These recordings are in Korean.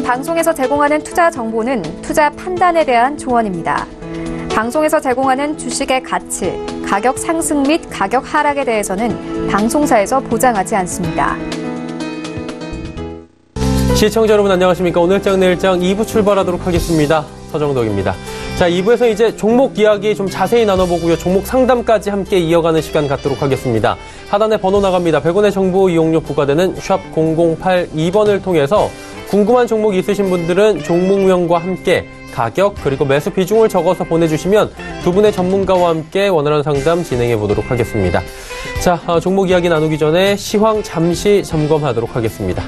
방송에서 제공하는 투자 정보는 투자 판단에 대한 조언입니다. 방송에서 제공하는 주식의 가치, 가격 상승 및 가격 하락에 대해서는 방송사에서 보장하지 않습니다. 시청자 여러분 안녕하십니까? 오늘장 내일장 2부 출발하도록 하겠습니다. 서정덕입니다. 자, 2부에서 이제 종목 이야기 좀 자세히 나눠보고요. 종목 상담까지 함께 이어가는 시간 갖도록 하겠습니다. 하단에 번호 나갑니다. 100원의 정보 이용료 부과되는 샵 0082번을 통해서 궁금한 종목 있으신 분들은 종목명과 함께 가격 그리고 매수 비중을 적어서 보내주시면 두 분의 전문가와 함께 원활한 상담 진행해 보도록 하겠습니다. 자, 종목 이야기 나누기 전에 시황 잠시 점검하도록 하겠습니다.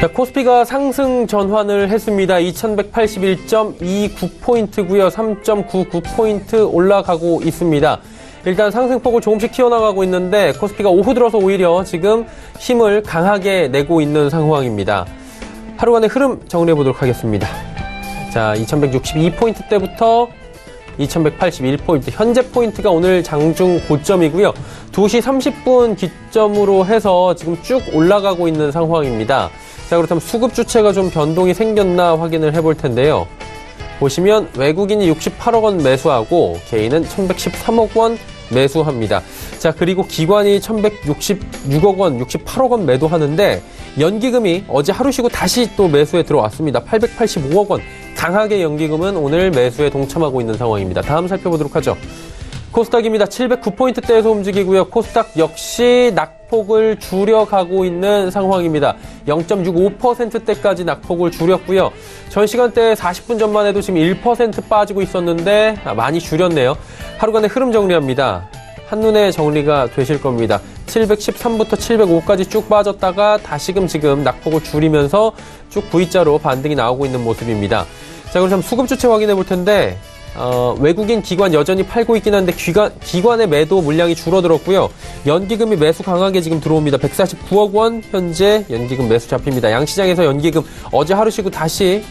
자, 코스피가 상승 전환을 했습니다. 2181.29포인트고요. 3.99포인트 올라가고 있습니다. 일단 상승폭을 조금씩 튀어나가고 있는데 코스피가 오후 들어서 오히려 지금 힘을 강하게 내고 있는 상황입니다. 하루간의 흐름 정리해 보도록 하겠습니다. 자, 2162포인트대부터 2181포인트. 현재 포인트가 오늘 장중 고점이고요. 2시 30분 기점으로 해서 지금 쭉 올라가고 있는 상황입니다. 자, 그렇다면 수급 주체가 좀 변동이 생겼나 확인을 해볼 텐데요. 보시면 외국인이 68억 원 매수하고 개인은 1113억 원 매수합니다. 자, 그리고 기관이 1166억 원, 68억 원 매도하는데 연기금이 어제 하루 쉬고 다시 또 매수에 들어왔습니다. 885억 원. 강하게 연기금은 오늘 매수에 동참하고 있는 상황입니다. 다음 살펴보도록 하죠. 코스닥입니다. 709포인트대에서 움직이고요. 코스닥 역시 낙폭을 줄여가고 있는 상황입니다. 0.65%대까지 낙폭을 줄였고요. 전 시간대 40분 전만 해도 지금 1% 빠지고 있었는데 많이 줄였네요. 하루간의 흐름 정리합니다. 한눈에 정리가 되실 겁니다. 713부터 705까지 쭉 빠졌다가 다시금 지금 낙폭을 줄이면서 쭉 V자로 반등이 나오고 있는 모습입니다. 자, 그럼 수급 주체 확인해 볼 텐데 외국인 기관 여전히 팔고 있긴 한데 기관의 매도 물량이 줄어들었고요. 연기금이 매수 강하게 지금 들어옵니다. 149억 원 현재 연기금 매수 잡힙니다. 양시장에서 연기금 어제 하루 쉬고 다시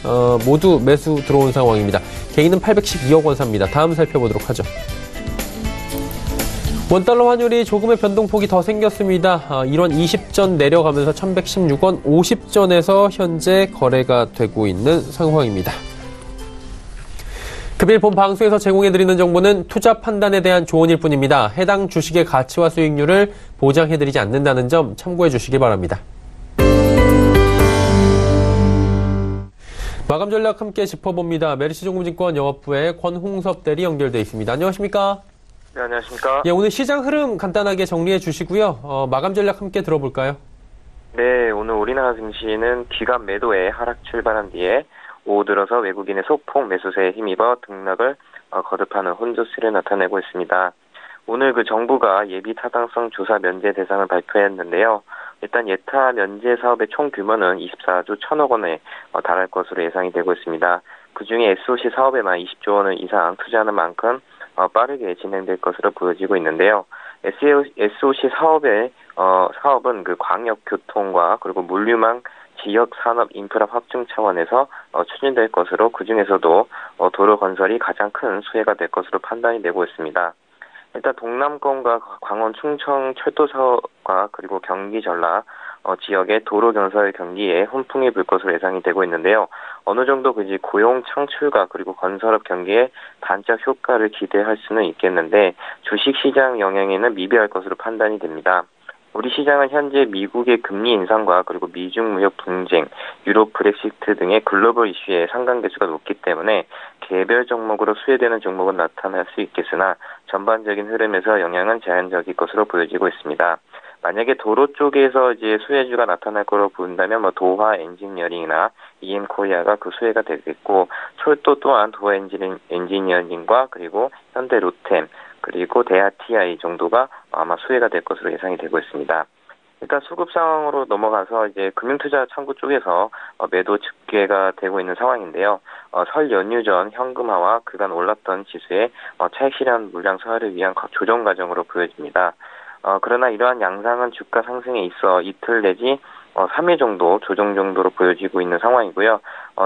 모두 매수 들어온 상황입니다. 개인은 812억 원 삽니다. 다음 살펴보도록 하죠. 원달러 환율이 조금의 변동폭이 더 생겼습니다. 1원 20전 내려가면서 1116원 50전에서 현재 거래가 되고 있는 상황입니다. 금일 본 방송에서 제공해드리는 정보는 투자 판단에 대한 조언일 뿐입니다. 해당 주식의 가치와 수익률을 보장해드리지 않는다는 점 참고해 주시기 바랍니다. 마감 전략 함께 짚어봅니다. 메리츠증권증권 영업부의 권홍섭 대리 연결돼 있습니다. 안녕하십니까? 네, 안녕하십니까? 예, 오늘 시장 흐름 간단하게 정리해 주시고요. 마감 전략 함께 들어볼까요? 네, 오늘 우리나라 증시는 기관 매도에 하락 출발한 뒤에 오후 들어서 외국인의 소폭 매수세에 힘입어 등락을 거듭하는 혼조세를 나타내고 있습니다. 오늘 정부가 예비 타당성 조사 면제 대상을 발표했는데요. 일단 예타 면제 사업의 총 규모는 24조 1천억 원에 달할 것으로 예상이 되고 있습니다. 그중에 SOC 사업에만 20조 원 이상 투자하는 만큼 빠르게 진행될 것으로 보여지고 있는데요. SOC 사업은 광역교통과 그리고 물류망 지역 산업 인프라 확충 차원에서 추진될 것으로 그중에서도 도로 건설이 가장 큰 수혜가 될 것으로 판단이 되고 있습니다. 일단 동남권과 광원 충청 철도 사업과 그리고 경기 전라 지역의 도로 건설 경기에 훈풍이 불 것으로 예상이 되고 있는데요. 어느 정도 고용 창출과 그리고 건설업 경기에 단짝 효과를 기대할 수는 있겠는데 주식시장 영향에는 미비할 것으로 판단이 됩니다. 우리 시장은 현재 미국의 금리 인상과 그리고 미중 무역 분쟁, 유럽 브렉시트 등의 글로벌 이슈에 상관계수가 높기 때문에 개별 종목으로 수혜되는 종목은 나타날 수 있겠으나 전반적인 흐름에서 영향은 제한적일 것으로 보여지고 있습니다. 만약에 도로 쪽에서 수혜주가 나타날 거로 본다면 도하 엔지니어링이나 EM코리아가 그 수혜가 되겠고 철도 또한 도하 엔지니어링과 그리고 현대 로템 그리고 대하 TI 정도가 아마 수혜가 될 것으로 예상이 되고 있습니다. 일단 수급 상황으로 넘어가서 금융투자 창구 쪽에서 매도 집계가 되고 있는 상황인데요. 설 연휴 전 현금화와 그간 올랐던 지수의 차익 실현 물량 소화를 위한 조정 과정으로 보여집니다. 그러나 이러한 양상은 주가 상승에 있어 이틀 내지 3일 정도 조정 정도로 보여지고 있는 상황이고요.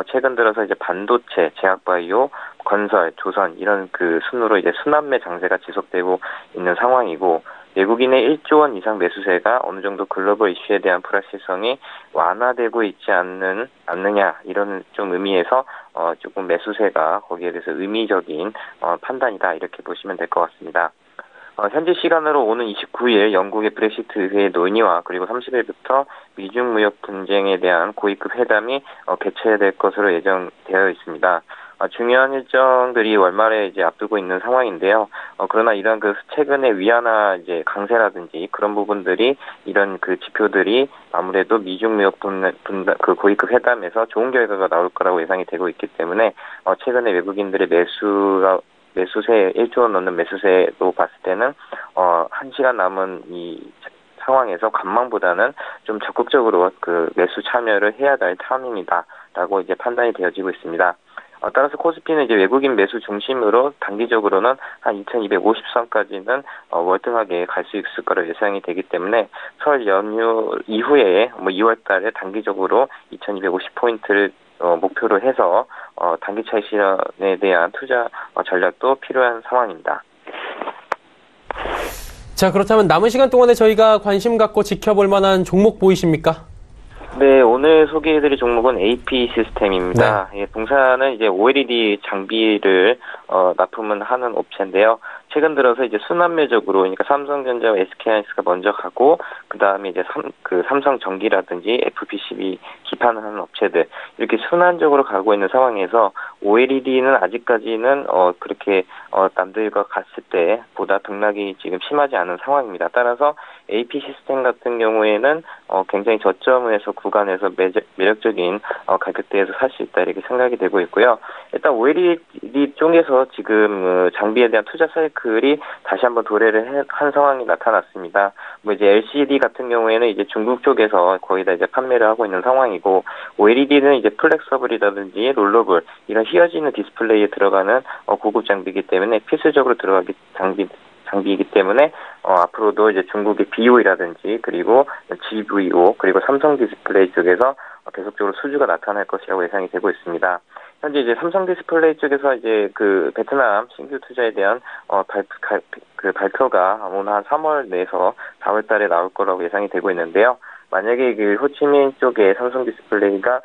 최근 들어서 반도체, 제약바이오, 건설, 조선 이런 순으로 순환매 장세가 지속되고 있는 상황이고 외국인의 1조 원 이상 매수세가 어느 정도 글로벌 이슈에 대한 불확실성이 완화되고 있지 않느냐 이런 좀 의미에서 조금 매수세가 거기에 대해서 의미적인 판단이다 이렇게 보시면 될 것 같습니다. 현지 시간으로 오는 29일 영국의 브렉시트 의회 논의와 그리고 30일부터 미중 무역 분쟁에 대한 고위급 회담이 개최될 것으로 예정되어 있습니다. 중요한 일정들이 월말에 이제 앞두고 있는 상황인데요. 그러나 이런 그 최근의 위안화 이제 강세라든지 그런 부분들이 이런 그 지표들이 아무래도 미중 무역 그 고위급 회담에서 좋은 결과가 나올 거라고 예상이 되고 있기 때문에 최근에 외국인들의 매수세 1조 원 넘는 매수세로 봤을 때는 1시간 남은 이 상황에서 관망보다는 좀 적극적으로 그 매수 참여를 해야 될 타임입니다라고 이제 판단이 되어지고 있습니다. 따라서 코스피는 이제 외국인 매수 중심으로 단기적으로는 한 2250선까지는 월등하게 갈 수 있을 거로 예상이 되기 때문에 설 연휴 이후에 2월 달에 단기적으로 2250포인트를 목표로 해서 단기 차익 실현에 대한 투자 전략도 필요한 상황입니다. 자, 그렇다면 남은 시간 동안에 저희가 관심 갖고 지켜볼 만한 종목 보이십니까? 네, 오늘 소개해드릴 종목은 AP 시스템입니다. 네. 예, 동사는 이제 OLED 장비를 납품은 하는 업체인데요. 최근 들어서 이제 순환매적으로, 그러니까 삼성전자와 SK하이닉스가 먼저 가고, 그 다음에 이제 삼성전기라든지 FPCB 기판을 하는 업체들, 이렇게 순환적으로 가고 있는 상황에서 OLED는 아직까지는 그렇게 남들과 갔을 때보다 등락이 지금 심하지 않은 상황입니다. 따라서 AP 시스템 같은 경우에는 굉장히 저점에서 구간에서 매력적인 가격대에서 살 수 있다 이렇게 생각이 되고 있고요. 일단 OLED 쪽에서 지금 장비에 대한 투자 사이클이 다시 한번 도래를 한 상황이 나타났습니다. 이제 LCD 같은 경우에는 이제 중국 쪽에서 거의 다 이제 판매를 하고 있는 상황이고, OLED는 이제 플렉서블이라든지 롤러블 이런 휘어지는 디스플레이에 들어가는 고급 장비이기 때문에 필수적으로 들어가기 장비이기 때문에 앞으로도 이제 중국의 BO이라든지 그리고 GVO 그리고 삼성 디스플레이 쪽에서 계속적으로 수주가 나타날 것이라고 예상이 되고 있습니다. 현재 이제 삼성 디스플레이 쪽에서 이제 그 베트남 신규 투자에 대한 발표가 오늘 한 3월 내에서 4월 달에 나올 거라고 예상이 되고 있는데요. 만약에 그 호치민 쪽에 삼성 디스플레이가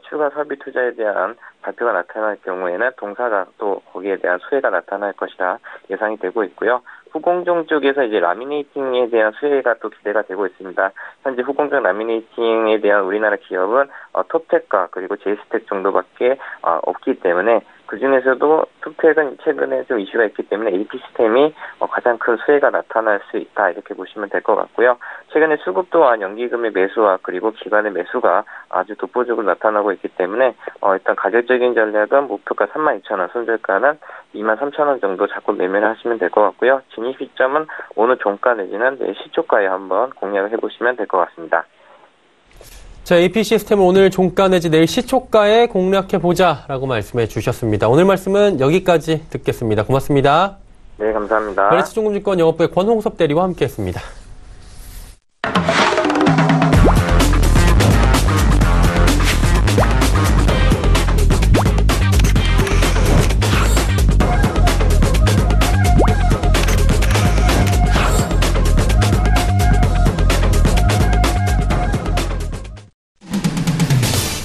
추가 설비 투자에 대한 발표가 나타날 경우에는 동사가 또 거기에 대한 수혜가 나타날 것이라 예상이 되고 있고요. 후공정 쪽에서 이제 라미네이팅에 대한 수혜가 또 기대가 되고 있습니다. 현재 후공정 라미네이팅에 대한 우리나라 기업은 톱텍과 그리고 제이스텍 정도밖에 없기 때문에 그 중에서도 톱텍은 최근에 좀 이슈가 있기 때문에 AP 시스템이 가장 큰 수혜가 나타날 수 있다 이렇게 보시면 될 것 같고요. 최근에 수급 또한 연기금의 매수와 그리고 기관의 매수가 아주 독보적으로 나타나고 있기 때문에 일단 가격적인 전략은 목표가 32,000원, 손절가는 23,000원 정도 잡고 매매를 하시면 될 것 같고요. 진입 시점은 오늘 종가 내지는 내일 시초가에 한번 공략을 해보시면 될 것 같습니다. 자, AP 시스템을 오늘 종가 내지 내일 시초가에 공략해보자라고 말씀해 주셨습니다. 오늘 말씀은 여기까지 듣겠습니다. 고맙습니다. 네, 감사합니다. 메리츠증권증권 영업부의 권홍섭 대리와 함께했습니다.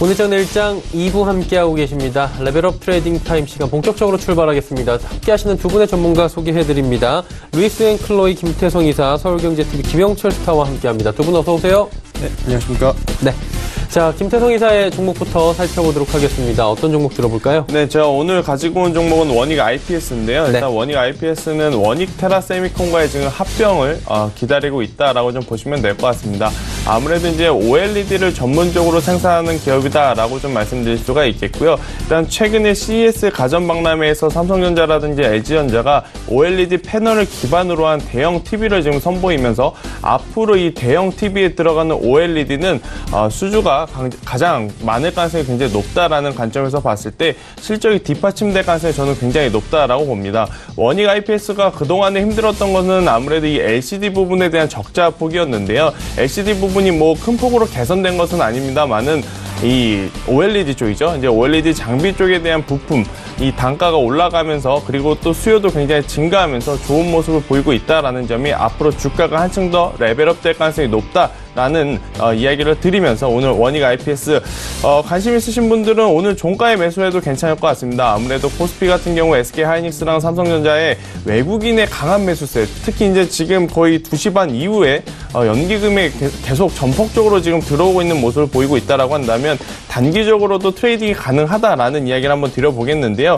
오늘장 내일장 2부 함께하고 계십니다. 레벨업 트레이딩 타임 시간 본격적으로 출발하겠습니다. 함께하시는 두 분의 전문가 소개해드립니다. 루이스 앤 클로이 김태성 이사, 서울경제TV 김영철 스타와 함께합니다. 두 분 어서 오세요. 네, 안녕하십니까. 네. 자, 김태성 이사의 종목부터 살펴보도록 하겠습니다. 어떤 종목 들어볼까요? 네, 제가 오늘 가지고 온 종목은 원익 IPS인데요. 일단 네. 원익 IPS는 원익 테라세미콘과의 지금 합병을 기다리고 있다라고 좀 보시면 될 것 같습니다. 아무래도 이제 OLED를 전문적으로 생산하는 기업이다라고 좀 말씀드릴 수가 있겠고요. 일단 최근에 CES 가전박람회에서 삼성전자라든지 LG전자가 OLED 패널을 기반으로 한 대형 TV를 지금 선보이면서 앞으로 이 대형 TV에 들어가는 OLED는 수주가 가장 많을 가능성이 굉장히 높다라는 관점에서 봤을 때 실적이 뒷받침될 가능성이 저는 굉장히 높다라고 봅니다. 원익 IPS가 그동안에 힘들었던 것은 아무래도 이 LCD 부분에 대한 적자 폭이었는데요. LCD 부분이 뭐 큰 폭으로 개선된 것은 아닙니다만은 이 OLED 쪽이죠. 이제 OLED 장비 쪽에 대한 부품, 이 단가가 올라가면서 그리고 또 수요도 굉장히 증가하면서 좋은 모습을 보이고 있다라는 점이 앞으로 주가가 한층 더 레벨업 될 가능성이 높다라는 이야기를 드리면서 오늘 원익 IPS 관심 있으신 분들은 오늘 종가에 매수해도 괜찮을 것 같습니다. 아무래도 코스피 같은 경우 SK하이닉스랑 삼성전자의 외국인의 강한 매수세, 특히 이제 지금 거의 2시 반 이후에 연기금이 계속 전폭적으로 지금 들어오고 있는 모습을 보이고 있다라고 한다면 단기적으로도 트레이딩이 가능하다라는 이야기를 한번 드려보겠는데요.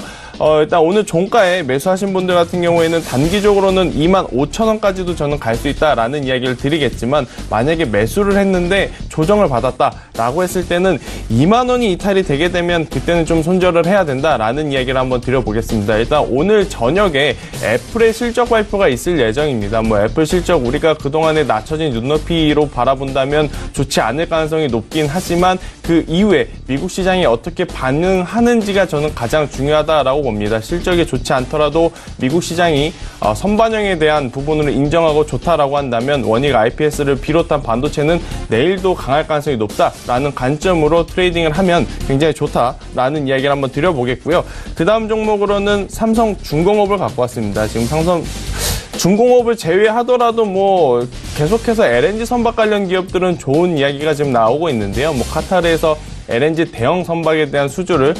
일단 오늘 종가에 매수하신 분들 같은 경우에는 단기적으로는 25,000원까지도 저는 갈 수 있다라는 이야기를 드리겠지만, 만약에 매수를 했는데 조정을 받았다라고 했을 때는 2만 원이 이탈이 되게 되면 그때는 좀 손절을 해야 된다라는 이야기를 한번 드려보겠습니다. 일단 오늘 저녁에 애플의 실적 발표가 있을 예정입니다. 뭐 애플 실적 우리가 그동안에 낮춰진 눈높이로 바라본다면 좋지 않을 가능성이 높긴 하지만 그 이후에 미국 시장이 어떻게 반응하는지가 저는 가장 중요하다라고 봅니다. 실적이 좋지 않더라도 미국 시장이 선반영에 대한 부분으로 인정하고 좋다라고 한다면 원익 IPS를 비롯한 반도체는 내일도 강할 가능성이 높다라는 관점으로 트레이딩을 하면 굉장히 좋다라는 이야기를 한번 드려보겠고요. 그 다음 종목으로는 삼성중공업을 갖고 왔습니다. 지금 중공업을 제외하더라도 뭐 계속해서 LNG 선박 관련 기업들은 좋은 이야기가 지금 나오고 있는데요. 뭐 카타르에서 LNG 대형 선박에 대한 수주를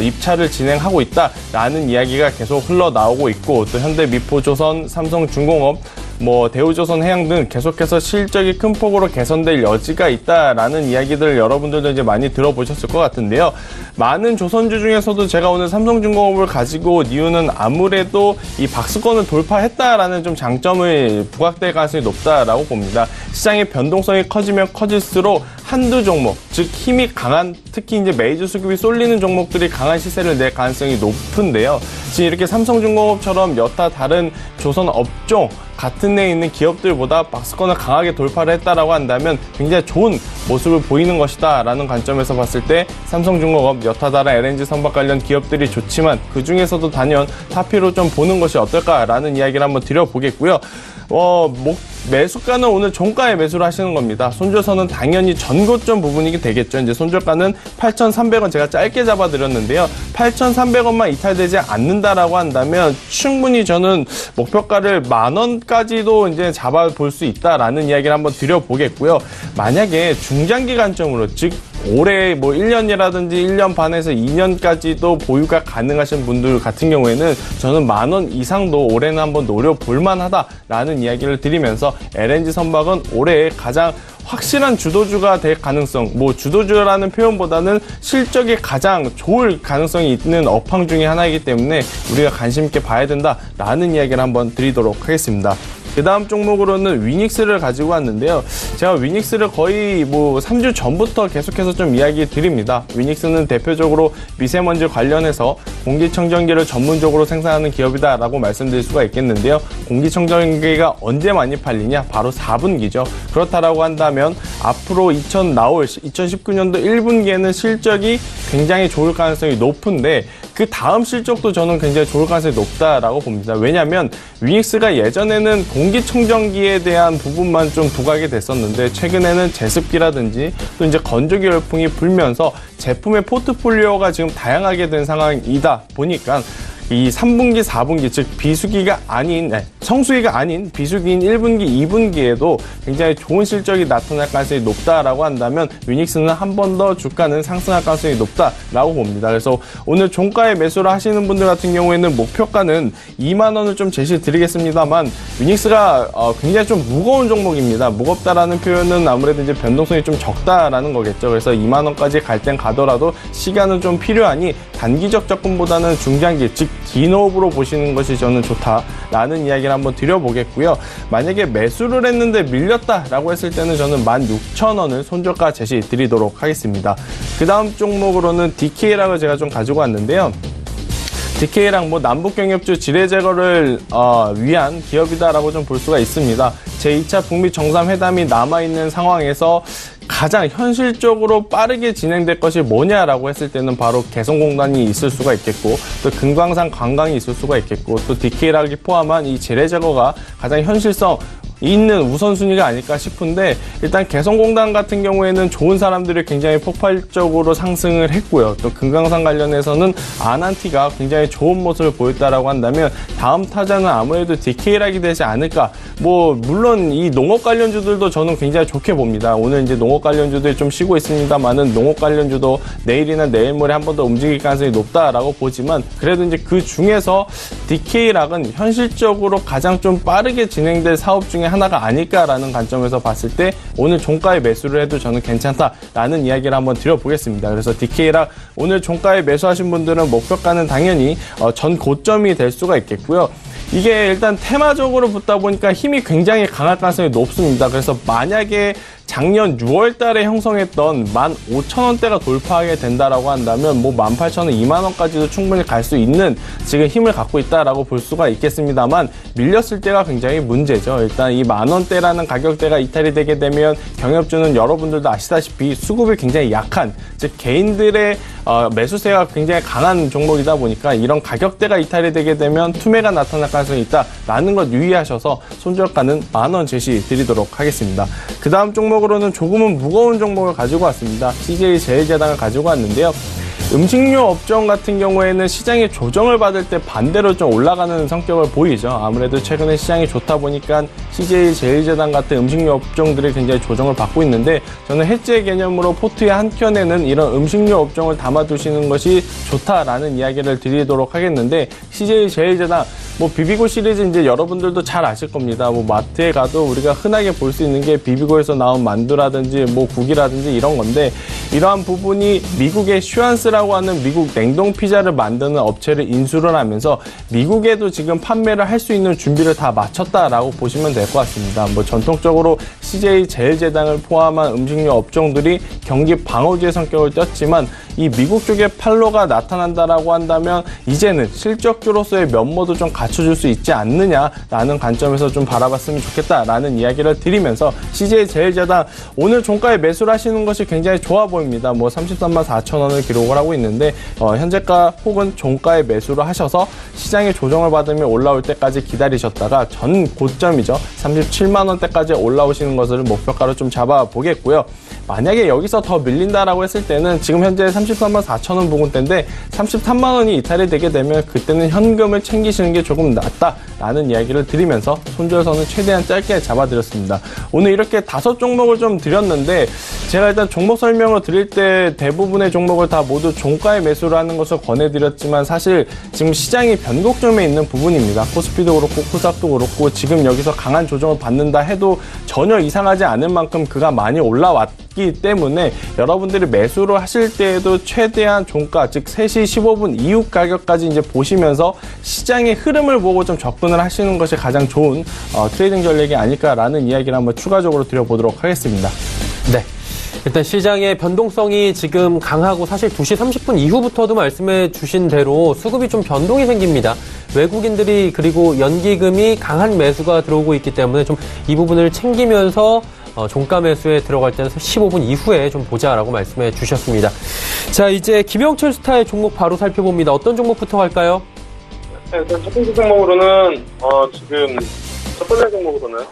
입찰을 진행하고 있다라는 이야기가 계속 흘러나오고 있고, 또 현대미포조선, 삼성중공업, 뭐 대우조선해양 등 계속해서 실적이 큰 폭으로 개선될 여지가 있다라는 이야기들 여러분들도 이제 많이 들어보셨을 것 같은데요. 많은 조선주 중에서도 제가 오늘 삼성중공업을 가지고 온 이유는 아무래도 이 박스권을 돌파했다라는 좀 장점을 부각될 가능성이 높다라고 봅니다. 시장의 변동성이 커지면 커질수록 한두 종목, 즉 힘이 강한, 특히 이제 메이저 수급이 쏠리는 종목들이 강한 시세를 낼 가능성이 높은데요. 지금 이렇게 삼성중공업처럼 여타 다른 조선 업종 같은 데에 있는 기업들보다 박스권을 강하게 돌파를 했다라고 한다면 굉장히 좋은 모습을 보이는 것이다 라는 관점에서 봤을 때 삼성중공업, 여타 다른 LNG 선박 관련 기업들이 좋지만 그 중에서도 단연 타피로 좀 보는 것이 어떨까라는 이야기를 한번 드려보겠고요. 매수가는 오늘 종가에 매수를 하시는 겁니다. 손절선은 당연히 전고점 부분이 되겠죠. 이제 손절가는 8,300원 제가 짧게 잡아드렸는데요. 8,300원만 이탈되지 않는다라고 한다면 충분히 저는 목표가를 10,000원까지도 이제 잡아볼 수 있다라는 이야기를 한번 드려보겠고요. 만약에 중장기 관점으로, 즉 올해 뭐 1년이라든지 1년 반에서 2년까지도 보유가 가능하신 분들 같은 경우에는 저는 10,000원 이상도 올해는 한번 노려볼 만하다라는 이야기를 드리면서, LNG 선박은 올해 가장 확실한 주도주가 될 가능성, 뭐 주도주라는 표현보다는 실적이 가장 좋을 가능성이 있는 업황 중에 하나이기 때문에 우리가 관심 있게 봐야 된다라는 이야기를 한번 드리도록 하겠습니다. 그 다음 종목으로는 위닉스를 가지고 왔는데요. 제가 위닉스를 거의 뭐 3주 전부터 계속해서 좀 이야기 드립니다. 위닉스는 대표적으로 미세먼지 관련해서 공기청정기를 전문적으로 생산하는 기업이다라고 말씀드릴 수가 있겠는데요. 공기청정기가 언제 많이 팔리냐? 바로 4분기죠. 그렇다라고 한다면 앞으로 2019년도 1분기에는 실적이 굉장히 좋을 가능성이 높은데, 그 다음 실적도 저는 굉장히 좋을 가능성이 높다라고 봅니다. 왜냐하면 위닉스가 예전에는 공기청정기에 대한 부분만 좀 부각이 됐었는데, 최근에는 제습기라든지 또 이제 건조기 열풍이 불면서 제품의 포트폴리오가 지금 다양하게 된 상황이다 보니까 이 3분기, 4분기, 즉 비수기가 아닌, 성수기가 아닌 비수기인 1분기, 2분기에도 굉장히 좋은 실적이 나타날 가능성이 높다라고 한다면 위닉스는 한 번 더 주가는 상승할 가능성이 높다라고 봅니다. 그래서 오늘 종가에 매수를 하시는 분들 같은 경우에는 목표가는 2만 원을 좀 제시드리겠습니다만, 위닉스가 굉장히 좀 무거운 종목입니다. 무겁다라는 표현은 아무래도 이제 변동성이 좀 적다라는 거겠죠. 그래서 2만 원까지 갈 땐 가더라도 시간은 좀 필요하니 단기적 접근보다는 중장기, 즉 긴호흡으로 보시는 것이 저는 좋다라는 이야기를 한번 드려보겠고요. 만약에 매수를 했는데 밀렸다라고 했을 때는 저는 16,000원을 손절가 제시 드리도록 하겠습니다. 그 다음 종목으로는 DK락을 제가 좀 가지고 왔는데요. DK랑 뭐 남북경협주 지뢰 제거를 위한 기업이다라고 좀 볼 수가 있습니다. 제2차 북미 정상회담이 남아있는 상황에서 가장 현실적으로 빠르게 진행될 것이 뭐냐라고 했을 때는 바로 개성공단이 있을 수가 있겠고, 또 금강산 관광이 있을 수가 있겠고, 또 DK락이 포함한 이 지뢰 제거가 가장 현실성 있는 우선순위가 아닐까 싶은데 일단 개성공단 같은 경우에는 좋은 사람들이 굉장히 폭발적으로 상승을 했고요. 또 금강산 관련해서는 아난티가 굉장히 좋은 모습을 보였다라고 한다면 다음 타자는 아무래도 DK락이 되지 않을까. 뭐 물론 이 농업 관련주들도 저는 굉장히 좋게 봅니다. 오늘 이제 농업 관련주들이 좀 쉬고 있습니다만은 농업 관련주도 내일이나 내일 모레 한 번 더 움직일 가능성이 높다라고 보지만 그래도 이제 그 중에서 DK락은 현실적으로 가장 좀 빠르게 진행될 사업 중에 하나가 아닐까라는 관점에서 봤을 때 오늘 종가에 매수를 해도 저는 괜찮다라는 이야기를 한번 드려보겠습니다. 그래서 DK락 오늘 종가에 매수하신 분들은 목표가는 당연히 전 고점이 될 수가 있겠고요. 이게 일단 테마적으로 붙다 보니까 힘이 굉장히 강할 가능성이 높습니다. 그래서 만약에 작년 6월 달에 형성했던 15,000원대가 돌파하게 된다라고 한다면 뭐 18,000원, 2만원까지도 충분히 갈 수 있는 지금 힘을 갖고 있다라고 볼 수가 있겠습니다만 밀렸을 때가 굉장히 문제죠. 일단 이 만원대라는 가격대가 이탈이 되게 되면 경협주는 여러분들도 아시다시피 수급이 굉장히 약한, 즉 개인들의 매수세가 굉장히 강한 종목이다 보니까 이런 가격대가 이탈이 되게 되면 투매가 나타날 가능성이 있다라는 것 유의하셔서 손절가는 만원 제시 드리도록 하겠습니다. 그 다음 종목으로는 조금은 무거운 종목을 가지고 왔습니다. CJ제일제당을 가지고 왔는데요. 음식료 업종 같은 경우에는 시장이 조정을 받을 때 반대로 좀 올라가는 성격을 보이죠. 아무래도 최근에 시장이 좋다 보니까 CJ제일제당 같은 음식료 업종들이 굉장히 조정을 받고 있는데 저는 해지의 개념으로 포트의 한 켠에는 이런 음식료 업종을 담아두시는 것이 좋다라는 이야기를 드리도록 하겠는데 CJ제일제당 뭐 비비고 시리즈 이제 여러분들도 잘 아실 겁니다. 뭐 마트에 가도 우리가 흔하게 볼 수 있는 게 비비고에서 나온 만두라든지 뭐 국이라든지 이런 건데 이러한 부분이 미국의 슈안스라고 하는 미국 냉동 피자를 만드는 업체를 인수를 하면서 미국에도 지금 판매를 할 수 있는 준비를 다 마쳤다라고 보시면 될 것 같습니다. 뭐 전통적으로 CJ제일제당을 포함한 음식료 업종들이 경기 방어주의 성격을 떴지만 이 미국 쪽에 팔로가 나타난다라고 한다면 이제는 실적주로서의 면모도 좀 갖춰줄 수 있지 않느냐라는 관점에서 좀 바라봤으면 좋겠다라는 이야기를 드리면서 CJ제일제당 오늘 종가에 매수를 하시는 것이 굉장히 좋아 보입니다. 뭐 334,000원을 기록을 하고 있는데 현재가 혹은 종가에 매수를 하셔서 시장의 조정을 받으며 올라올 때까지 기다리셨다가 전 고점이죠. 37만원대까지 올라오시는 것을 목표가로 좀 잡아보겠고요. 만약에 여기서 더 밀린다라고 했을 때는 지금 현재 33만4천원 부근대인데 33만원이 이탈이 되게 되면 그때는 현금을 챙기시는 게 조금 낫다라는 이야기를 드리면서 손절선은 최대한 짧게 잡아드렸습니다. 오늘 이렇게 5종목을 좀 드렸는데 제가 일단 종목 설명을 드릴 때 대부분의 종목을 다 모두 종가에 매수를 하는 것을 권해드렸지만 사실 지금 시장이 변곡점에 있는 부분입니다. 코스피도 그렇고 코스닥도 그렇고 지금 여기서 강한 조정을 받는다 해도 전혀 이상하지 않을 만큼 그가 많이 올라왔기 때문에 여러분들이 매수를 하실 때에도 최대한 종가 즉 3시 15분 이후 가격까지 이제 보시면서 시장의 흐름을 보고 좀 접근을 하시는 것이 가장 좋은 트레이딩 전략이 아닐까라는 이야기를 한번 추가적으로 드려보도록 하겠습니다. 네. 일단 시장의 변동성이 지금 강하고 사실 2시 30분 이후부터도 말씀해 주신 대로 수급이 좀 변동이 생깁니다. 외국인들이 그리고 연기금이 강한 매수가 들어오고 있기 때문에 좀 이 부분을 챙기면서 종가 매수에 들어갈 때는 15분 이후에 좀 보자라고 말씀해 주셨습니다. 자, 이제 김영철 스타의 종목 바로 살펴봅니다. 어떤 종목부터 갈까요? 네, 일단 첫 번째 종목으로는 지금 첫 번째 종목으로는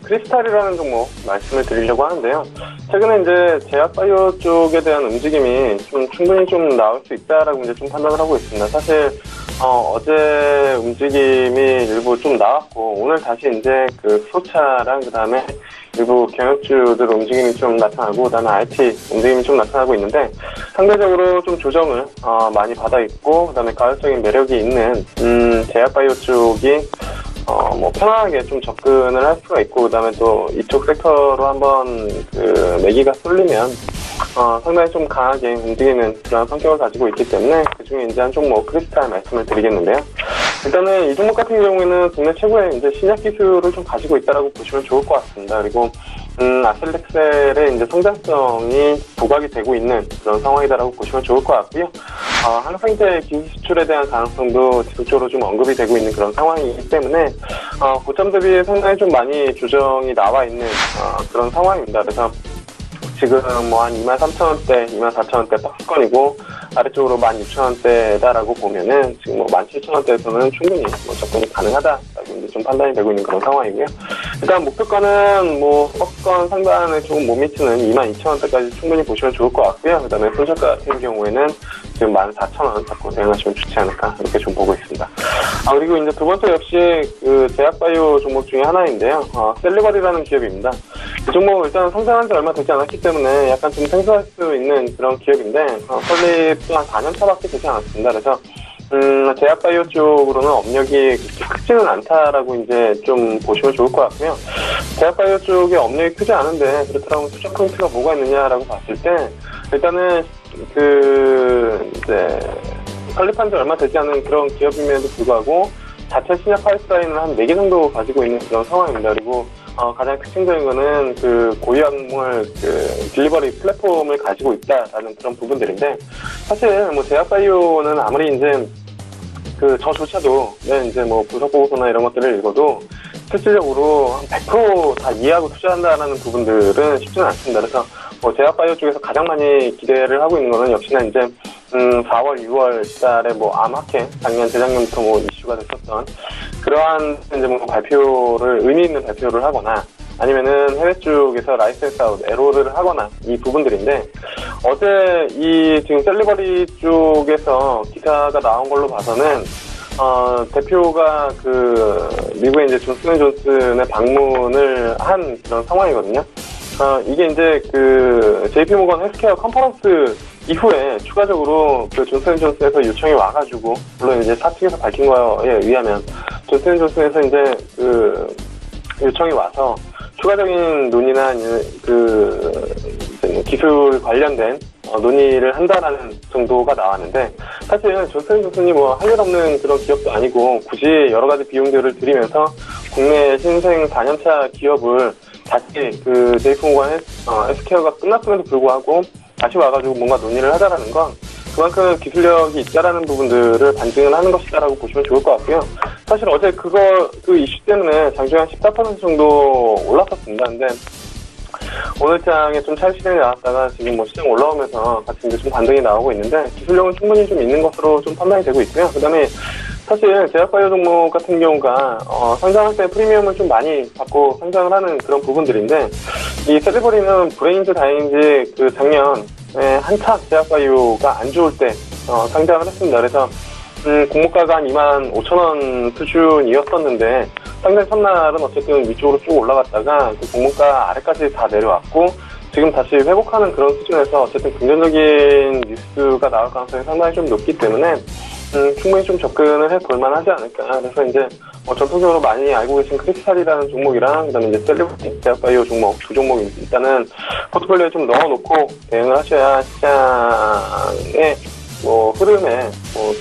크리스탈이라는 종목 말씀을 드리려고 하는데요. 최근에 이제 제약바이오 쪽에 대한 움직임이 좀 충분히 좀 나올 수 있다라고 이제 좀 판단을 하고 있습니다. 사실 어제 움직임이 일부 좀 나왔고 오늘 다시 이제 그 프로차랑 그다음에 일부 경영주들 움직임이 좀 나타나고 그다음에 IT 움직임이 좀 나타나고 있는데 상대적으로 좀 조정을 많이 받아 있고 그다음에 가격적인 매력이 있는 제약바이오 쪽이 뭐 편안하게 좀 접근을 할 수가 있고 그다음에 또 이쪽 섹터로 한번 그 매기가 쏠리면 상당히 좀 강하게 움직이는 그런 성격을 가지고 있기 때문에 그중에 이제 한 종목 크리스탈 말씀을 드리겠는데요. 일단은 이 종목 같은 경우에는 국내 최고의 이제 신약 기술을 좀 가지고 있다라고 보시면 좋을 것 같습니다. 그리고 아셀렉셀의 이제 성장성이 부각이 되고 있는 그런 상황이다라고 보시면 좋을 것 같고요. 항생제 기술 수출에 대한 가능성도 지속적으로 좀 언급이 되고 있는 그런 상황이기 때문에 고점 대비 상당히 좀 많이 조정이 나와 있는 그런 상황입니다. 그래서 지금 뭐 한 23,000원대, 24,000원대 박스권이고 아래쪽으로 16,000원대다라고 보면은 지금 뭐 17,000원대에서는 충분히 뭐 접근이 가능하다라고 이제 좀 판단이 되고 있는 그런 상황이고요. 일단 목표가는 뭐 서건 상단에 조금 못 미치는 22,000원대까지 충분히 보시면 좋을 것 같고요. 그다음에 손절가 같은 경우에는 지금 14,000원 잡고 대응하시면 좋지 않을까 이렇게 좀 보고 있습니다. 그리고 이제 두 번째 역시 그 제약바이오 종목 중에 하나인데요. 셀리버리라는 기업입니다. 이 종목 일단 상장한 지 얼마 되지 않았기 때문에 약간 좀 생소할 수 있는 그런 기업인데 설립도 한 4년 차밖에 되지 않았습니다. 그래서 제약바이오 쪽으로는 업력이 그렇게 크지는 않다라고 이제 좀 보시면 좋을 것 같고요. 제약바이오 쪽에 업력이 크지 않은데 그렇다면 투자 포인트가 뭐가 있느냐라고 봤을 때 일단은 이제 설립한 지 얼마 되지 않은 그런 기업임에도 불구하고 자체 신약 파이프라인을 한 4개 정도 가지고 있는 그런 상황입니다. 그리고 가장 특징적인 거는 그 고유약물 딜리버리 플랫폼을 가지고 있다라는 그런 부분들인데 사실 뭐 제약바이오는 아무리 이제 저조차도 이제 뭐 분석 보고서나 이런 것들을 읽어도 실질적으로 한 100% 다 이해하고 투자한다라는 부분들은 쉽지는 않습니다. 그래서 뭐 제약바이오 쪽에서 가장 많이 기대를 하고 있는 거는 역시나 이제 4월, 6월 달에 뭐 암학회 작년, 재작년부터 뭐 이슈가 됐었던 그러한 이제 뭐 의미 있는 발표를 하거나 아니면은 해외 쪽에서 라이센스 아웃, 에로를 하거나 이 부분들인데 어제 이 지금 셀리버리 쪽에서 기사가 나온 걸로 봐서는 대표가 미국의 이제 존슨앤존슨의 방문을 한 그런 상황이거든요. 이게 이제 JP모건 헬스케어 컨퍼런스 이후에 추가적으로 존슨앤존슨에서 요청이 와가지고 물론 이제 사측에서 밝힌 거에 의하면 존슨앤존슨에서 이제 요청이 와서 추가적인 논의나 기술 관련된 논의를 한다라는 정도가 나왔는데 사실 존슨앤존슨이 뭐 할 일 없는 그런 기업도 아니고 굳이 여러 가지 비용들을 들이면서 국내 신생 4년차 기업을 다시 JP모건 헬스케어가 끝났음에도 불구하고 다시 와가지고 뭔가 논의를 하자라는 건 그만큼 기술력이 있다라는 부분들을 반증을 하는 것이다라고 보시면 좋을 것 같고요. 사실 어제 그 이슈 때문에 장중에 한 14% 정도 올랐었습니다. 근데 오늘장에 좀 차익 실현이 나왔다가 지금 뭐 시장 올라오면서 같이 이제 좀 반등이 나오고 있는데 기술력은 충분히 좀 있는 것으로 좀 판단이 되고 있고요. 그 다음에 사실 제약바이오 종목 같은 경우가 상장할 때 프리미엄을 좀 많이 받고 상장을 하는 그런 부분들인데 이 셀리버리는 브레인즈 다인지 작년에 한참 제약바이오가 안 좋을 때 상장을 했습니다. 그래서 공모가가 한 25,000원 수준이었었는데 상장 첫날은 어쨌든 위쪽으로 쭉 올라갔다가 공모가 아래까지 다 내려왔고 지금 다시 회복하는 그런 수준에서 어쨌든 긍정적인 뉴스가 나올 가능성이 상당히 좀 높기 때문에 충분히 좀 접근을 해볼 만하지 않을까. 그래서 이제 전통적으로 많이 알고 계신 크리스탈이라는 종목이랑 그다음에 이제 셀리버리, 제약바이오 종목 두 종목 일단은 포트폴리오에 좀 넣어놓고 대응을 하셔야 시장의 흐름에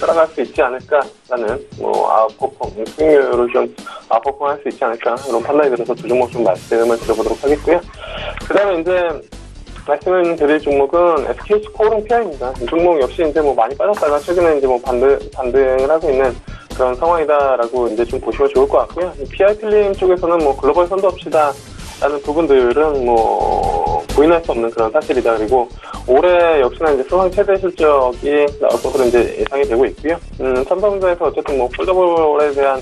따라갈 수 있지 않을까라는 아웃퍼폼 수익률을 좀 아웃퍼폼할 수 있지 않을까 이런 판단이 들어서 두 종목 좀 말씀을 드려보도록 하겠고요. 그다음에 이제 말씀을 드릴 종목은 SK스코어링 PI입니다. 이 종목 역시 이제 많이 빠졌다가 최근에 이제 반등을 하고 있는 그런 상황이다라고 이제 좀 보시면 좋을 것 같고요. PI 필름 쪽에서는 글로벌 선도합시다라는 부분들은 부인할 수 없는 그런 사실이다. 그리고 올해 역시나 이제 수상 최대 실적이 나올 것으로 이제 예상이 되고 있고요. 삼성전자에서 어쨌든 폴더블에 대한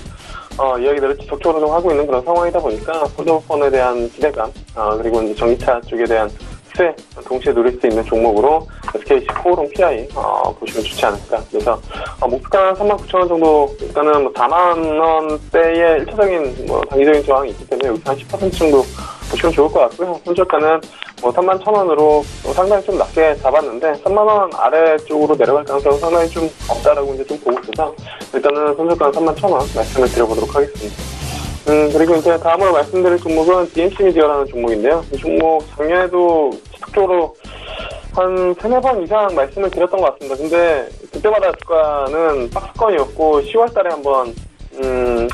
이야기들을 지속적으로 좀 하고 있는 그런 상황이다 보니까 폴더블폰에 대한 기대감, 그리고 이제 전기차 쪽에 대한 수혜 동시에 누릴 수 있는 종목으로 SK스코어링 PI 보시면 좋지 않을까. 그래서 목표가 39,000원 정도, 일단은 40,000원대의 1차적인 단기적인 저항이 있기 때문에 여기서 한 10% 정도 보시면 좋을 것 같고요. 손절가는 31,000원으로 상당히 좀 낮게 잡았는데 30,000원 아래쪽으로 내려갈 가능성은 상당히 좀 없다라고 이제 좀 보고 있어서 일단은 손절가는 31,000원 말씀을 드려보도록 하겠습니다. 그리고 이제 다음으로 말씀드릴 종목은 DMC 미디어라는 종목인데요. 이 종목 작년에도 지속적으로 한 3-4번 이상 말씀을 드렸던 것 같습니다. 근데 그때마다 주가는 박스권이었고 10월 달에 한번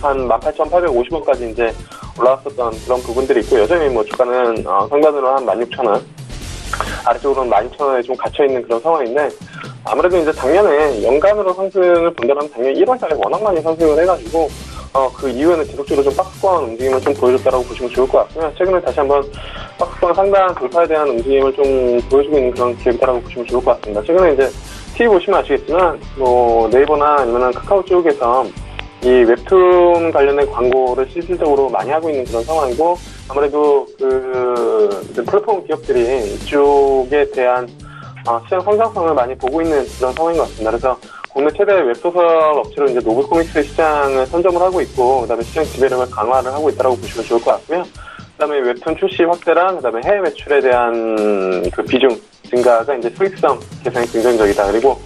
한 18,850원까지 이제 올라왔었던 그런 부분들이 있고 여전히 주가는 상단으로 한 16,000원, 아래쪽으로는 12,000원에 좀 갇혀있는 그런 상황인데 아무래도 이제 작년에 연간으로 상승을 본다면 작년 1월 달에 워낙 많이 상승을 해가지고 그 이후에는 지속적으로 좀 박스권 움직임을 좀 보여줬다라고 보시면 좋을 것 같고요. 최근에 다시 한번 박스권 상단 돌파에 대한 움직임을 좀 보여주고 있는 그런 기업이다라고 보시면 좋을 것 같습니다. 최근에 이제 TV 보시면 아시겠지만 뭐 네이버나 아니면 카카오 쪽에서 이 웹툰 관련된 광고를 실질적으로 많이 하고 있는 그런 상황이고 아무래도 그 플랫폼 기업들이 이쪽에 대한 시장 성장성을 많이 보고 있는 그런 상황인 것 같습니다. 그래서 국내 최대 웹소설 업체로 이제 노블코믹스 시장을 선점을 하고 있고 그다음에 시장 지배력을 강화를 하고 있다고 보시면 좋을 것 같고요. 그다음에 웹툰 출시 확대랑 그다음에 해외 매출에 대한 그 비중 증가가 이제 수익성 개선이 긍정적이다. 그리고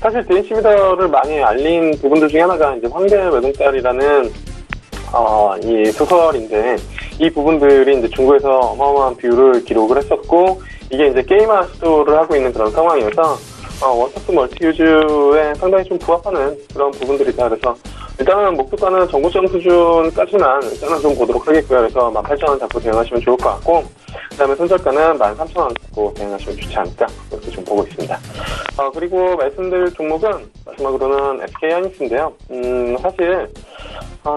사실 데인시미더를 많이 알린 부분들 중에 하나가 이제 황제 외동딸이라는 이 소설인데 이 부분들이 이제 중국에서 어마어마한 뷰를 기록을 했었고 이게 이제 게임화 시도를 하고 있는 그런 상황이어서 원터스 멀티유즈에 상당히 좀 부합하는 그런 부분들이다. 그래서 일단은 목표가는 정고점 수준까지만 일단은 좀 보도록 하겠고요. 그래서 18,000원 잡고 대응하시면 좋을 것 같고 그다음에 손절가는 13,000원 잡고 대응하시면 좋지 않을까 이렇게 좀 보고 있습니다. 그리고 말씀드릴 종목은 마지막으로는 SK하이닉스인데요. 사실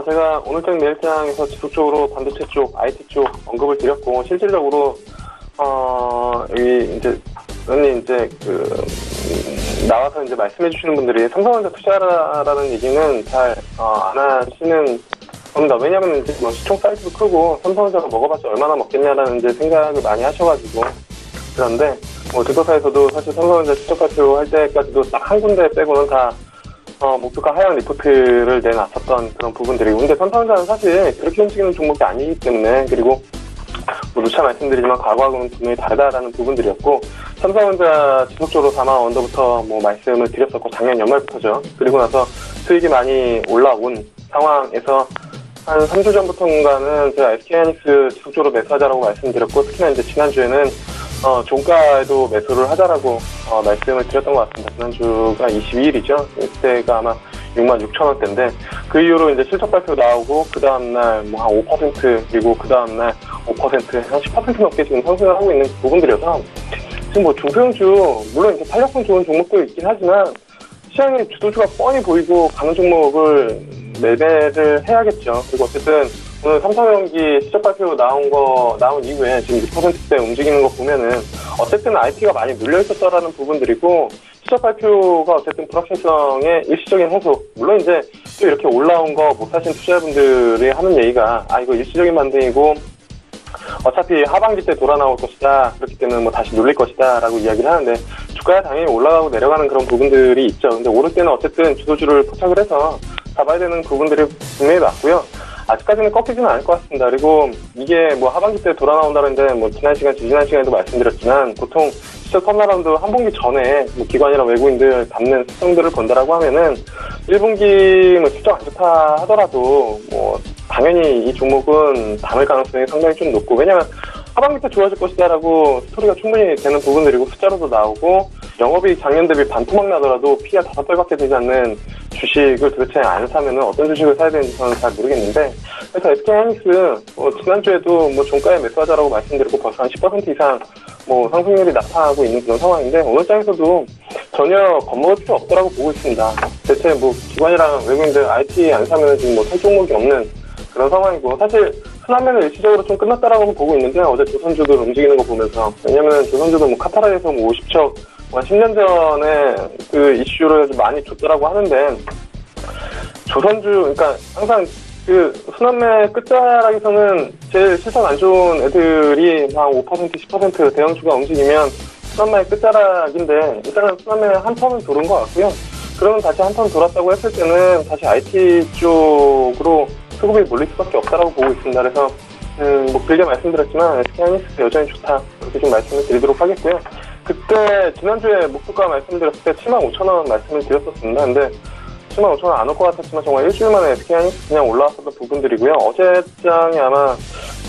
제가 오늘장 내일장에서 지속적으로 반도체 쪽, IT 쪽 언급을 드렸고 실질적으로 여기 이제 나와서 이제 말씀해 주시는 분들이 삼성전자 투자라는 얘기는 잘 안 하시는 겁니다. 왜냐하면 이제 뭐 시총 사이즈도 크고 삼성전자가 먹어봤자 얼마나 먹겠냐라는 이제 생각을 많이 하셔가지고 그런데 뭐 증거사에서도 사실 삼성전자 실적 발표할 때까지도 딱 한 군데 빼고는 다 목표가 하향 리포트를 내놨었던 그런 부분들이고 근데 삼성전자는 사실 그렇게 움직이는 종목이 아니기 때문에 그리고 뭐 누차 말씀드리지만 과거하고는 분명히 다르다라는 부분들이었고 삼성전자 지속적으로 4만 원더부터 뭐 말씀을 드렸었고 작년 연말부터죠. 그리고 나서 수익이 많이 올라온 상황에서 한 3주 전부터인가는 제가 SK하이닉스 지속적으로 매수하자라고 말씀드렸고 특히나 이제 지난주에는 종가에도 매수를 하자라고 말씀을 드렸던 것 같습니다. 지난주가 22일이죠. 그때가 아마 66,000원대인데 그 이후로 이제 실적 발표 나오고 그 다음날 뭐 한 5% 그리고 그 다음날 5% 한 10% 넘게 지금 상승을 하고 있는 부분들이어서 지금 뭐 중소형주 물론 이렇게 탄력성 좋은 종목도 있긴 하지만 시장의 주도주가 뻔히 보이고 가는 종목을 매매를 해야겠죠. 그리고 어쨌든 오늘 삼성전기 실적 발표 나온 이후에 지금 6%대 움직이는 거 보면은 어쨌든 IT가 많이 눌려 있었다라는 부분들이고 실적 발표가 어쨌든 불확실성의 일시적인 해소. 물론 이제 또 이렇게 올라온 거 못 사신 투자자분들이 하는 얘기가 이거 일시적인 반등이고 어차피 하반기 때 돌아 나올 것이다. 그렇기 때문에 뭐 다시 눌릴 것이다. 라고 이야기를 하는데 주가가 당연히 올라가고 내려가는 그런 부분들이 있죠. 근데 오를 때는 어쨌든 주도주를 포착을 해서 잡아야 되는 부분들이 분명히 맞고요. 아직까지는 꺾이지는 않을 것 같습니다. 그리고 이게 뭐 하반기 때 돌아 나온다는데 뭐 지난 시간에도 말씀드렸지만 보통 실적 턴어라운드 한 분기 전에 뭐 기관이나 외국인들 담는 수정들을 본다라고 하면은 1분기 뭐 실적 안 좋다 하더라도 뭐 당연히 이 종목은 담을 가능성이 상당히 좀 높고 왜냐면 하반기 때 좋아질 것이다라고 스토리가 충분히 되는 부분들이고 숫자로도 나오고 영업이익 작년 대비 반토막 나더라도 P가 5배밖에 되지 않는 주식을 도대체 안 사면은 어떤 주식을 사야 되는지 저는 잘 모르겠는데 그래서 SK하이닉스 지난주에도 뭐 종가에 매수하자라고 말씀드렸고 벌써 한 10% 이상 뭐 상승률이 나타나고 있는 그런 상황인데 오늘 장에서도 전혀 겁먹을 필요 없다라고 보고 있습니다. 대체 뭐 기관이랑 외국인들 IT 안 사면은 지금 뭐 살 종목이 없는 그런 상황이고 사실 순환매는 일시적으로 좀 끝났다라고 보고 있는데 어제 조선주들 움직이는 거 보면서 왜냐면 조선주도 뭐 카타르에서 뭐 50척 한 10년 전에 그 이슈를 좀 많이 줬더라고 하는데 조선주 그러니까 항상 그 순환매 끝자락에서는 제일 실적 안 좋은 애들이 한 5% 10% 대형주가 움직이면 순환매의 끝자락인데 일단은 순환매 한 턴은 도는 것 같고요. 그러면 다시 한 턴 돌았다고 했을 때는 다시 IT 쪽으로 수급이 몰릴 수밖에 없다라고 보고 있습니다. 그래서 뭐 길게 말씀드렸지만 SK하이닉스 여전히 좋다 이렇게 좀 말씀을 드리도록 하겠고요. 그때 지난주에 목표가 말씀드렸을 때 75,000원 말씀을 드렸었습니다. 근데 75,000원 안 올 것 같았지만 정말 일주일 만에 SK하이닉스 그냥 올라왔었던 부분들이고요. 어제장이 아마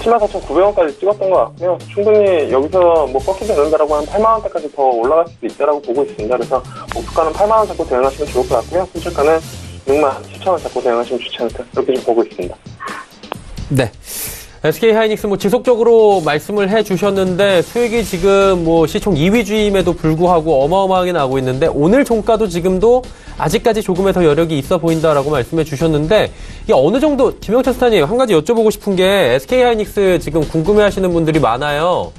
74,900원까지 찍었던 것 같고요. 충분히 여기서 뭐 꺾이지 않는다라고 한 8만원대까지 더 올라갈 수도 있다라고 보고 있습니다. 그래서 목표가는 8만원 잡고 대응하시면 좋을 것 같고요. 손절가는 67,000원 잡고 대응하시면 좋지 않을까 이렇게 좀 보고 있습니다. 네. SK하이닉스 뭐 지속적으로 말씀을 해주셨는데 수익이 지금 뭐 시총 2위주임에도 불구하고 어마어마하게 나오고 있는데 오늘 종가도 지금도 아직까지 조금의 더 여력이 있어 보인다라고 말씀해 주셨는데 이게 어느 정도 김영철 스타님 한 가지 여쭤보고 싶은 게 SK하이닉스 지금 궁금해하시는 분들이 많아요.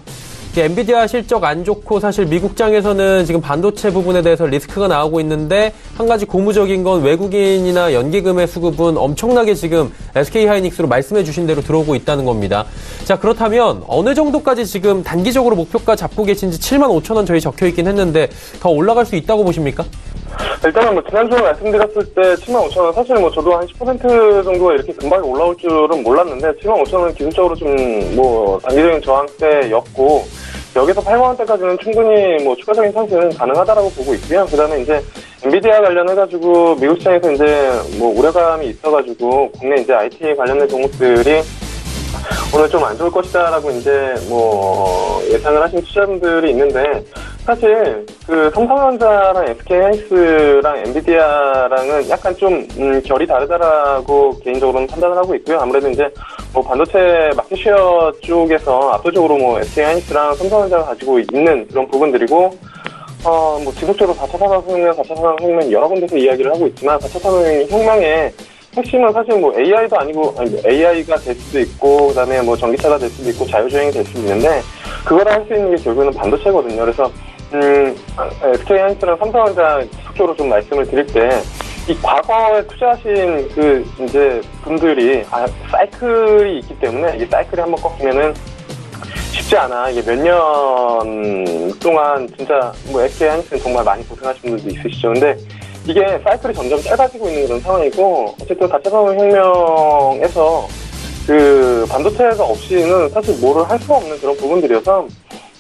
엔비디아 실적 안 좋고 사실 미국장에서는 지금 반도체 부분에 대해서 리스크가 나오고 있는데 한 가지 고무적인 건 외국인이나 연기금의 수급은 엄청나게 지금 SK하이닉스로 말씀해 주신 대로 들어오고 있다는 겁니다. 자, 그렇다면 어느 정도까지 지금 단기적으로 목표가 잡고 계신지 75,000원 저희 적혀 있긴 했는데 더 올라갈 수 있다고 보십니까? 일단은 지난주에 말씀드렸을 때 75,000원, 사실 저도 한 10% 정도가 이렇게 금방 올라올 줄은 몰랐는데, 75,000원은 기술적으로 좀 단기적인 저항대였고, 여기서 8만원대까지는 충분히 추가적인 상승은 가능하다라고 보고 있고요. 그 다음에 이제 엔비디아 관련해가지고 미국 시장에서 이제 우려감이 있어가지고 국내 이제 IT 관련된 종목들이 오늘 좀 안 좋을 것이다라고 이제 예상을 하신 투자분들이 있는데, 사실 그 삼성전자랑 SK하이닉스랑 엔비디아랑은 약간 좀 결이 다르다라고 개인적으로는 판단을 하고 있고요. 아무래도 이제 반도체 마켓쉐어 쪽에서 압도적으로 SK하이닉스랑 삼성전자가 가지고 있는 그런 부분들이고, 지속적으로 4차 산업혁명 여러 군데서 이야기를 하고 있지만, 4차 산업혁명의 핵심은 사실 AI도 아니고, AI가 될 수도 있고, 그 다음에 전기차가 될 수도 있고, 자율주행이 될 수도 있는데, 그걸 할 수 있는 게 결국에는 반도체거든요. 그래서, SK하이닉스랑 삼성전자 지속적으로 좀 말씀을 드릴 때, 이 과거에 투자하신 이제 분들이, 사이클이 있기 때문에, 이게 사이클이 한번 꺾이면은 쉽지 않아. 이게 몇 년 동안 진짜, SK하이닉스는 정말 많이 고생하신 분들도 있으시죠. 근데, 이게 사이클이 점점 짧아지고 있는 그런 상황이고, 어쨌든 4차 산업혁명에서 반도체가 없이는 사실 뭐를 할 수가 없는 그런 부분들이어서,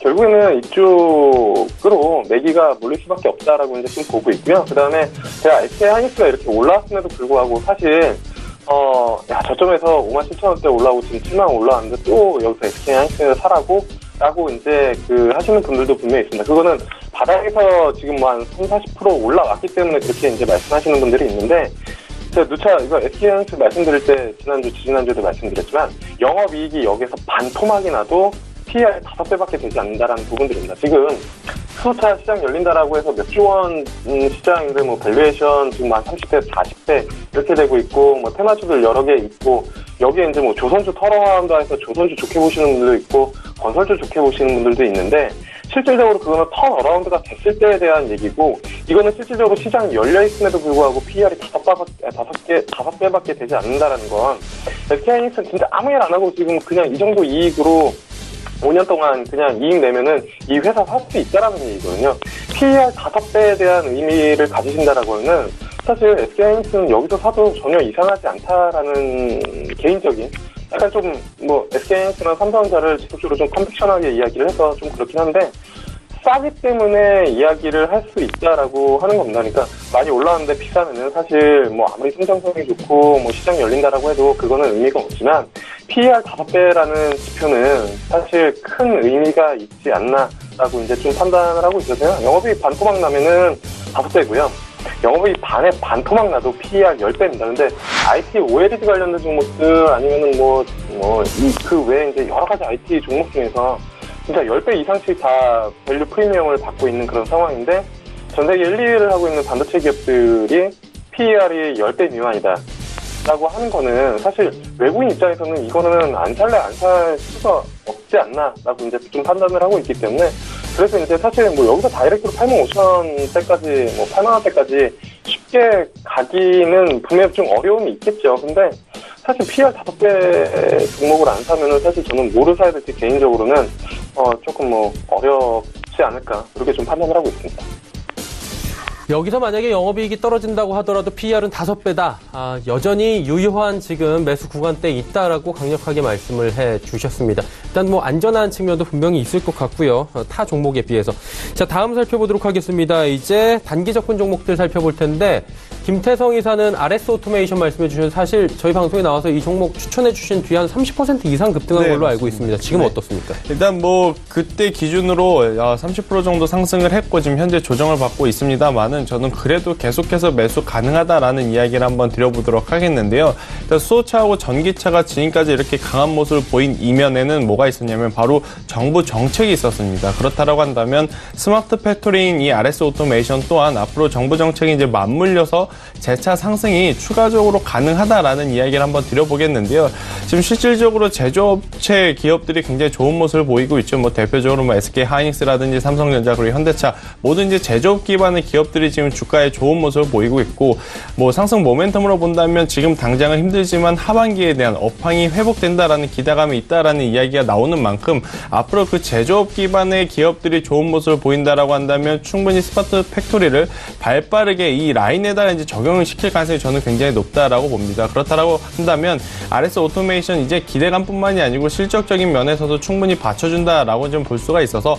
결국에는 이쪽으로 매기가 몰릴 수밖에 없다라고 이제 좀 보고 있고요. 그 다음에 제가 SK하이닉스가 이렇게 올라왔음에도 불구하고 사실, 저점에서 57,000원대 올라오고 지금 7만원 올라왔는데 또 여기서 SK하이닉스를 사라고? 라고 이제 하시는 분들도 분명히 있습니다. 그거는 바닥에서 지금 한 30-40% 올라왔기 때문에 그렇게 이제 말씀하시는 분들이 있는데, 제가 누차 이거 SK하이닉스 말씀드릴 때 지난주에도 말씀드렸지만, 영업이익이 여기서 반토막이 나도 PER 5배밖에 되지 않는다라는 부분들입니다. 지금 수소차 시장 열린다라고 해서 몇 조 원 시장인데 밸류에이션 지금 한 30배, 40배 이렇게 되고 있고, 테마주들 여러 개 있고, 여기에 이제 조선주 털어나온다 해서 조선주 좋게 보시는 분들도 있고, 건설주 좋게 보시는 분들도 있는데, 실질적으로 그거는 턴어라운드가 됐을 때에 대한 얘기고, 이거는 실질적으로 시장이 열려있음에도 불구하고 PER이 5배밖에 되지 않는다라는 건, SK하이닉스는 진짜 아무 일 안 하고 지금 그냥 이 정도 이익으로 5년 동안 그냥 이익 내면은 이 회사 살 수 있다라는 얘기거든요. PER 5배에 대한 의미를 가지신다라고 하면 사실 SK하이닉스는 여기서 사도 전혀 이상하지 않다라는 개인적인, 약간 좀 SK하이닉스나 삼성전자를 지속적으로 좀 컨빅션하게 이야기를 해서 좀 그렇긴 한데, 싸기 때문에 이야기를 할 수 있다라고 하는 겁니다. 그러니까 많이 올라왔는데 비싸면은 사실 아무리 성장성이 좋고 시장 열린다라고 해도 그거는 의미가 없지만, PER 5배라는 지표는 사실 큰 의미가 있지 않나라고 이제 좀 판단을 하고 있어서요. 영업이익 반토막 나면은 5배고요. 영업이익 반토막 나도 PER 10배입니다. 근데 IT, OLED 관련된 종목들 아니면은 그 외에 이제 여러 가지 IT 종목 중에서 진짜 10배 이상씩 다 밸류 프리미엄을 받고 있는 그런 상황인데, 전 세계 1, 2위를 하고 있는 반도체 기업들이 PER이 10배 미만이다 라고 하는 거는 사실 외국인 입장에서는 이거는 안 살 수가 없지 않나 라고 이제 좀 판단을 하고 있기 때문에, 그래서 이제 사실 여기서 다이렉트로 85,000원대까지 8만원대까지 쉽게 가기는 분명히 좀 어려움이 있겠죠. 근데 사실 PER 5배 종목을 안 사면은 사실 저는 뭐를 사야 될지 개인적으로는 조금 어렵지 않을까, 그렇게 좀 판단을 하고 있습니다. 여기서 만약에 영업이익이 떨어진다고 하더라도 PER은 5배다. 여전히 유효한 지금 매수 구간대에 있다라고 강력하게 말씀을 해 주셨습니다. 일단 안전한 측면도 분명히 있을 것 같고요. 타 종목에 비해서. 자, 다음 살펴보도록 하겠습니다. 이제 단기 접근 종목들 살펴볼 텐데, 김태성 이사는 RS 오토메이션 말씀해 주신, 사실 저희 방송에 나와서 이 종목 추천해 주신 뒤에 한 30% 이상 급등한 걸로 알고 있습니다. 지금 어떻습니까? 일단 그때 기준으로 30% 정도 상승을 했고 지금 현재 조정을 받고 있습니다만, 저는 그래도 계속해서 매수 가능하다라는 이야기를 한번 드려보도록 하겠는데요. 일단 수소차하고 전기차가 지금까지 이렇게 강한 모습을 보인 이면에는 뭐가 있었냐면 바로 정부 정책이 있었습니다. 그렇다라고 한다면 스마트 팩토리인 이 RS 오토메이션 또한 앞으로 정부 정책이 이제 맞물려서 재차 상승이 추가적으로 가능하다라는 이야기를 한번 드려보겠는데요. 지금 실질적으로 제조업체 기업들이 굉장히 좋은 모습을 보이고 있죠. 뭐 대표적으로 뭐 SK 하이닉스라든지 삼성전자 그리고 현대차 모든 이제 제조업 기반의 기업들이 지금 주가에 좋은 모습을 보이고 있고 뭐 상승 모멘텀으로 본다면 지금 당장은 힘들지만 하반기에 대한 업황이 회복된다라는 기대감이 있다라는 이야기가 나오는 만큼 앞으로 그 제조업 기반의 기업들이 좋은 모습을 보인다라고 한다면 충분히 스마트 팩토리를 발빠르게 이 라인에다가 이제 적용을 시킬 가능성이 저는 굉장히 높다라고 봅니다. 그렇다라고 한다면 RS 오토메이션 이제 기대감뿐만이 아니고 실적적인 면에서도 충분히 받쳐준다라고 좀 볼 수가 있어서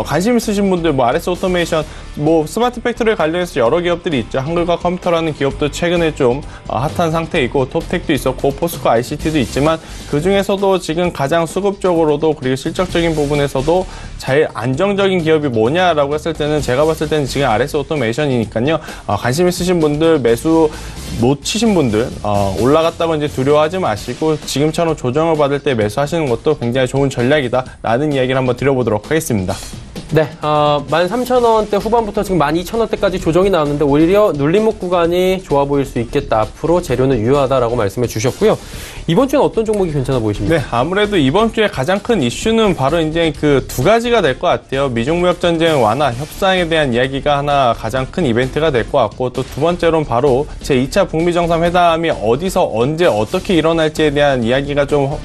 관심 있으신 분들 뭐 RS 오토메이션 뭐 스마트 팩토리 관련해서 여러 기업들이 있죠. 한글과 컴퓨터라는 기업도 최근에 좀 핫한 상태이고 톱텍도 있었고 포스코 ICT도 있지만 그 중에서도 지금 가장 수급적으로도 그리고 실적적인 부분에서도 제일 안정적인 기업이 뭐냐라고 했을 때는 제가 봤을 때는 지금 RS 오토메이션이니까요. 관심 있으신 분들 매수 놓치신 분들 올라갔다고 이제 두려워하지 마시고 지금처럼 조정을 받을 때 매수하시는 것도 굉장히 좋은 전략이다라는 이야기를 한번 드려보도록 하겠습니다. 네, 13,000원대 후반부터 지금 12,000원대까지 조정이 나왔는데 오히려 눌림목 구간이 좋아 보일 수 있겠다. 앞으로 재료는 유효하다라고 말씀해 주셨고요. 이번 주엔 어떤 종목이 괜찮아 보이십니까? 네, 아무래도 이번 주에 가장 큰 이슈는 바로 이제 그 두 가지가 될 것 같아요. 미중 무역 전쟁 완화 협상에 대한 이야기가 하나 가장 큰 이벤트가 될 것 같고 또 두 번째로는 바로 제2차 북미 정상회담이 어디서 언제 어떻게 일어날지에 대한 이야기가 좀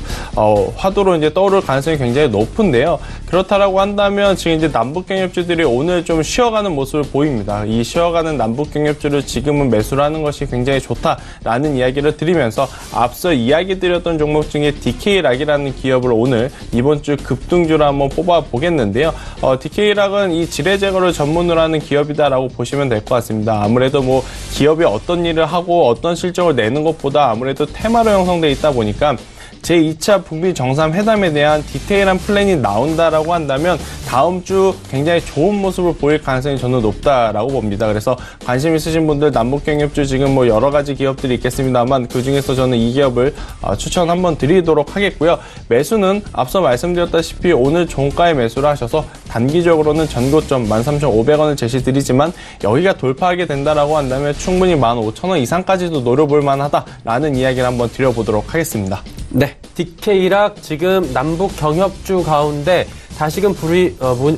화두로 이제 떠오를 가능성이 굉장히 높은데요. 그렇다라고 한다면 지금 이제 남북 경협주들이 오늘 좀 쉬어가는 모습을 보입니다. 이 쉬어가는 남북 경협주를 지금은 매수를 하는 것이 굉장히 좋다라는 이야기를 드리면서 앞서 이야기 드렸던 종목 중에 DK락이라는 기업을 오늘 이번 주 급등주로 한번 뽑아보겠는데요. DK락은 이 지뢰 제거를 전문으로 하는 기업이다라고 보시면 될 것 같습니다. 아무래도 뭐 기업이 어떤 일을 하고 어떤 실적을 내는 것보다 아무래도 테마로 형성되어 있다 보니까 제2차 북미 정상회담에 대한 디테일한 플랜이 나온다라고 한다면 다음 주 굉장히 좋은 모습을 보일 가능성이 저는 높다라고 봅니다. 그래서 관심 있으신 분들 남북경협주 지금 뭐 여러 가지 기업들이 있겠습니다만 그 중에서 저는 이 기업을 추천 한번 드리도록 하겠고요. 매수는 앞서 말씀드렸다시피 오늘 종가에 매수를 하셔서 단기적으로는 전고점 13,500원을 제시드리지만 여기가 돌파하게 된다라고 한다면 충분히 15,000원 이상까지도 노려볼 만하다라는 이야기를 한번 드려보도록 하겠습니다. 네, DK락 지금 남북 경협주 가운데 다시금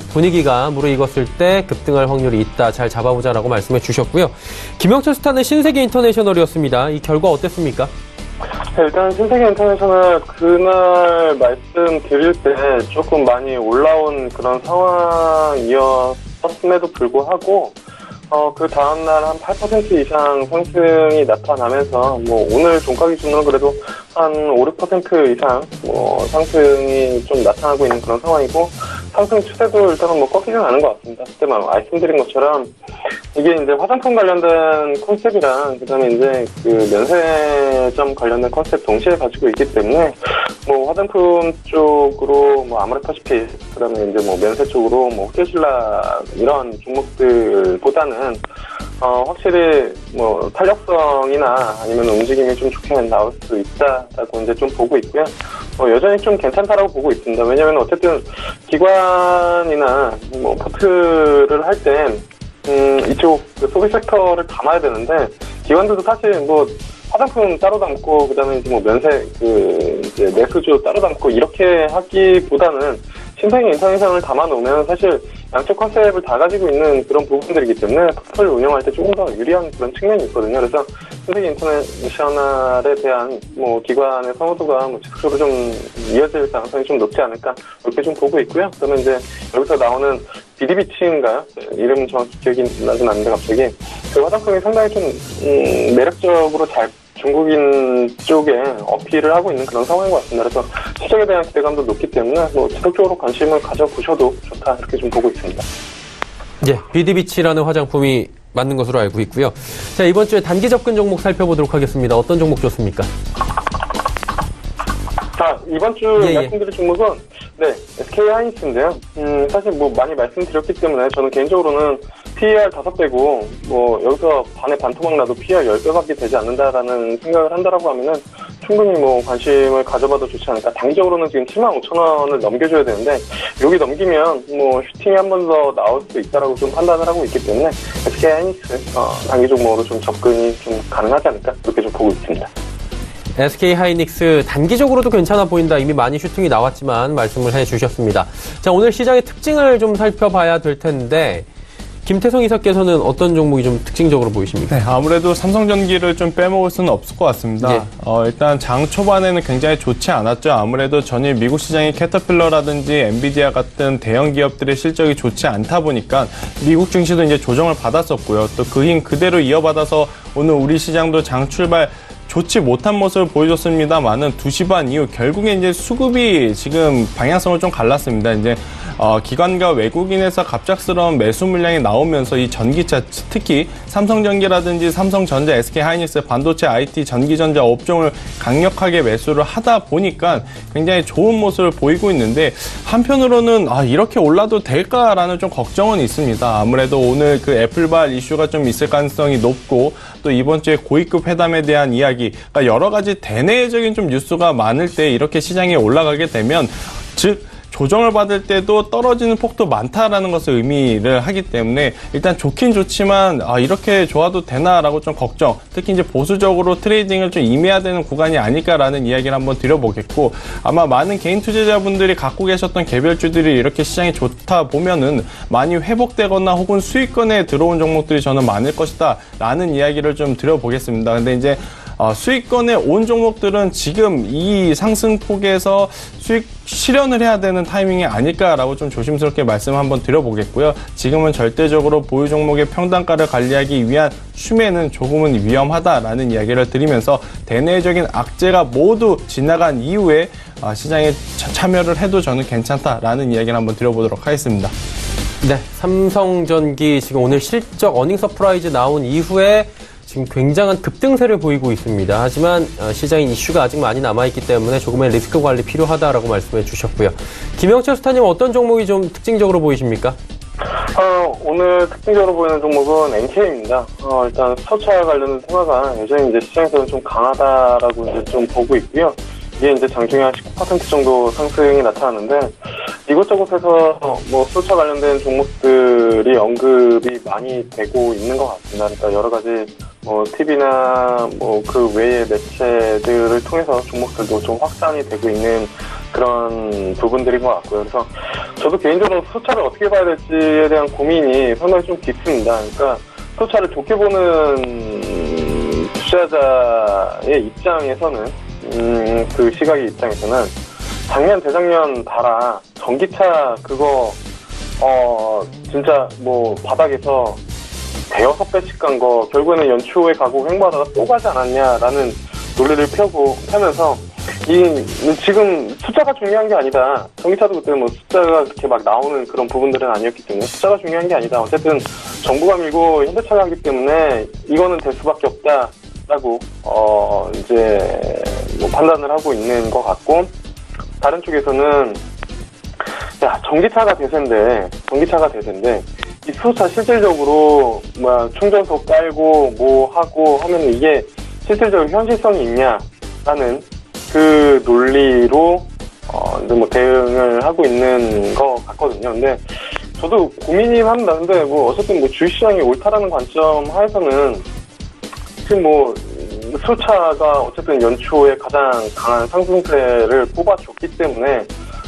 분위기가 무르익었을 때 급등할 확률이 있다. 잘 잡아보자라고 말씀해 주셨고요. 김영철 스타는 신세계 인터내셔널이었습니다. 이 결과 어땠습니까? 네, 일단 신세계 인터내셔널 그날 말씀드릴 때 조금 많이 올라온 그런 상황이었음에도 불구하고 그 다음날 한 8% 이상 상승이 나타나면서, 오늘 종가 기준으로는 그래도 한 5, 6% 이상, 상승이 좀 나타나고 있는 그런 상황이고, 상승 추세도 일단은 꺾이지는 않은 것 같습니다. 그때 말씀드린 것처럼, 이게 이제 화장품 관련된 컨셉이랑, 그 다음에 이제 그 면세점 관련된 컨셉 동시에 가지고 있기 때문에, 화장품 쪽으로 아모레퍼시픽, 그 다음에 이제 면세 쪽으로 호텔신라 이런 종목들보다는 확실히 탄력성이나 아니면 움직임이 좀 좋게 나올 수 있다라고 이제 좀 보고 있고요. 여전히 좀 괜찮다라고 보고 있습니다. 왜냐면 어쨌든 기관이나 포트를 할 때 이쪽 소비 섹터를 담아야 되는데 기관들도 사실 화장품 따로 담고 그다음에 이제 면세 이제 내수주 따로 담고 이렇게 하기보다는 신세계 인터내셔널을 담아놓으면 사실 양쪽 컨셉을 다 가지고 있는 그런 부분들이기 때문에 포트를 운영할 때 조금 더 유리한 그런 측면이 있거든요. 그래서 신세계 인터내셔널에 대한 기관의 선호도가 지속적으로 좀 이어질 가능성이 좀 높지 않을까 이렇게 좀 보고 있고요. 그러면 이제 여기서 나오는 비디비치인가요? 이름은 정확히 기억이 나진 않는데 갑자기 그 화장품이 상당히 좀 매력적으로 잘 중국인 쪽에 어필을 하고 있는 그런 상황인 것 같습니다. 그래서 시장에 대한 기대감도 높기 때문에 지속적으로 관심을 가져보셔도 좋다 이렇게 좀 보고 있습니다. 예, 비디비치라는 화장품이 맞는 것으로 알고 있고요. 자, 이번 주에 단기 접근 종목 살펴보도록 하겠습니다. 어떤 종목 좋습니까? 자, 이번 주 말씀드릴 종목은 SK 하이닉스인데요. 사실 많이 말씀드렸기 때문에 저는 개인적으로는 PER 5배고 여기서 반에 반토막 나도 PER 10배밖에 되지 않는다라는 생각을 한다라고 하면은 충분히 뭐 관심을 가져봐도 좋지 않을까. 단기적으로는 지금 75,000원을 넘겨줘야 되는데 여기 넘기면 뭐 슈팅이 한 번 더 나올 수 있다라고 좀 판단을 하고 있기 때문에 SK 하이닉스 단기 종목으로 좀 접근이 좀 가능하지 않을까 그렇게 좀 보고 있습니다. SK 하이닉스 단기적으로도 괜찮아 보인다. 이미 많이 슈팅이 나왔지만 말씀을 해주셨습니다. 자, 오늘 시장의 특징을 좀 살펴봐야 될 텐데 김태성 이사께서는 어떤 종목이 좀 특징적으로 보이십니까? 네, 아무래도 삼성전기를 좀 빼먹을 수는 없을 것 같습니다. 예. 일단 장 초반에는 굉장히 좋지 않았죠. 아무래도 전일 미국 시장의 캐터필러라든지 엔비디아 같은 대형 기업들의 실적이 좋지 않다 보니까 미국 증시도 이제 조정을 받았었고요. 또 그 힘 그대로 이어받아서 오늘 우리 시장도 장 출발 좋지 못한 모습을 보여줬습니다만은 2시 반 이후 결국에 이제 수급이 지금 방향성을 좀 갈랐습니다. 이제 기관과 외국인에서 갑작스러운 매수 물량이 나오면서 이 전기차, 특히 삼성전기라든지 삼성전자, SK하이닉스, 반도체, IT, 전기전자 업종을 강력하게 매수를 하다 보니까 굉장히 좋은 모습을 보이고 있는데 한편으로는 이렇게 올라도 될까라는 좀 걱정은 있습니다. 아무래도 오늘 그 애플발 이슈가 좀 있을 가능성이 높고 또 이번 주에 고위급 회담에 대한 이야기, 그러니까 여러 가지 대내적인 좀 뉴스가 많을 때 이렇게 시장이 올라가게 되면 즉 조정을 받을 때도 떨어지는 폭도 많다라는 것을 의미를 하기 때문에 일단 좋긴 좋지만 이렇게 좋아도 되나라고 좀 걱정, 특히 이제 보수적으로 트레이딩을 좀 임해야 되는 구간이 아닐까라는 이야기를 한번 드려보겠고, 아마 많은 개인 투자자분들이 갖고 계셨던 개별주들이 이렇게 시장이 좋다 보면은 많이 회복되거나 혹은 수익권에 들어온 종목들이 저는 많을 것이다 라는 이야기를 좀 드려보겠습니다. 근데 이제 수익권에 온 종목들은 지금 이 상승폭에서 수익 실현을 해야 되는 타이밍이 아닐까라고 좀 조심스럽게 말씀 한번 드려보겠고요. 지금은 절대적으로 보유 종목의 평단가를 관리하기 위한 추매는 조금은 위험하다라는 이야기를 드리면서 대내적인 악재가 모두 지나간 이후에 시장에 참여를 해도 저는 괜찮다라는 이야기를 한번 드려보도록 하겠습니다. 네, 삼성전기 지금 오늘 실적 어닝 서프라이즈 나온 이후에 지금 굉장한 급등세를 보이고 있습니다. 하지만 시장인 이슈가 아직 많이 남아있기 때문에 조금의 리스크 관리 필요하다라고 말씀해 주셨고요. 김영철 스타님 어떤 종목이 좀 특징적으로 보이십니까? 오늘 특징적으로 보이는 종목은 NK입니다. 일단 수소차 관련된 테마가 여전히 이제 시장에서는 좀 강하다라고 이제 좀 보고 있고요. 이게 이제 장중에 한 19% 정도 상승이 나타나는데 이곳저곳에서 뭐 수소차 관련된 종목들이 언급이 많이 되고 있는 것 같습니다. 그러니까 여러 가지 뭐 TV나 뭐 그 외의 매체들을 통해서 종목들도 좀 확산이 되고 있는 그런 부분들인 것 같고요. 그래서 저도 개인적으로 수소차를 어떻게 봐야 될지에 대한 고민이 상당히 좀 깊습니다. 그러니까 수소차를 좋게 보는 투자자의 입장에서는 그 시각의 입장에서는 작년, 재작년 봐라. 전기차 그거, 진짜 뭐 바닥에서 대여섯 배씩 간 거, 결국에는 연초에 가고 횡보하다가 또 가지 않았냐라는 논리를 펴면서, 지금 숫자가 중요한 게 아니다. 전기차도 그때 뭐 숫자가 그렇게 막 나오는 그런 부분들은 아니었기 때문에 숫자가 중요한 게 아니다. 어쨌든 정부가 밀고 현대차가 하기 때문에 이거는 될 수밖에 없다. 라고, 이제, 뭐 판단을 하고 있는 것 같고, 다른 쪽에서는, 전기차가 대세인데, 이 수소차 실질적으로, 충전소 깔고, 뭐 하고 하면 이게 실질적으로 현실성이 있냐라는 그 논리로, 이제 뭐 대응을 하고 있는 것 같거든요. 근데, 저도 고민이 합니다. 근데 뭐, 어쨌든 뭐 주식시장이 옳다라는 관점 하에서는, 지금 뭐 수소차가 어쨌든 연초에 가장 강한 상승세를 뽑아줬기 때문에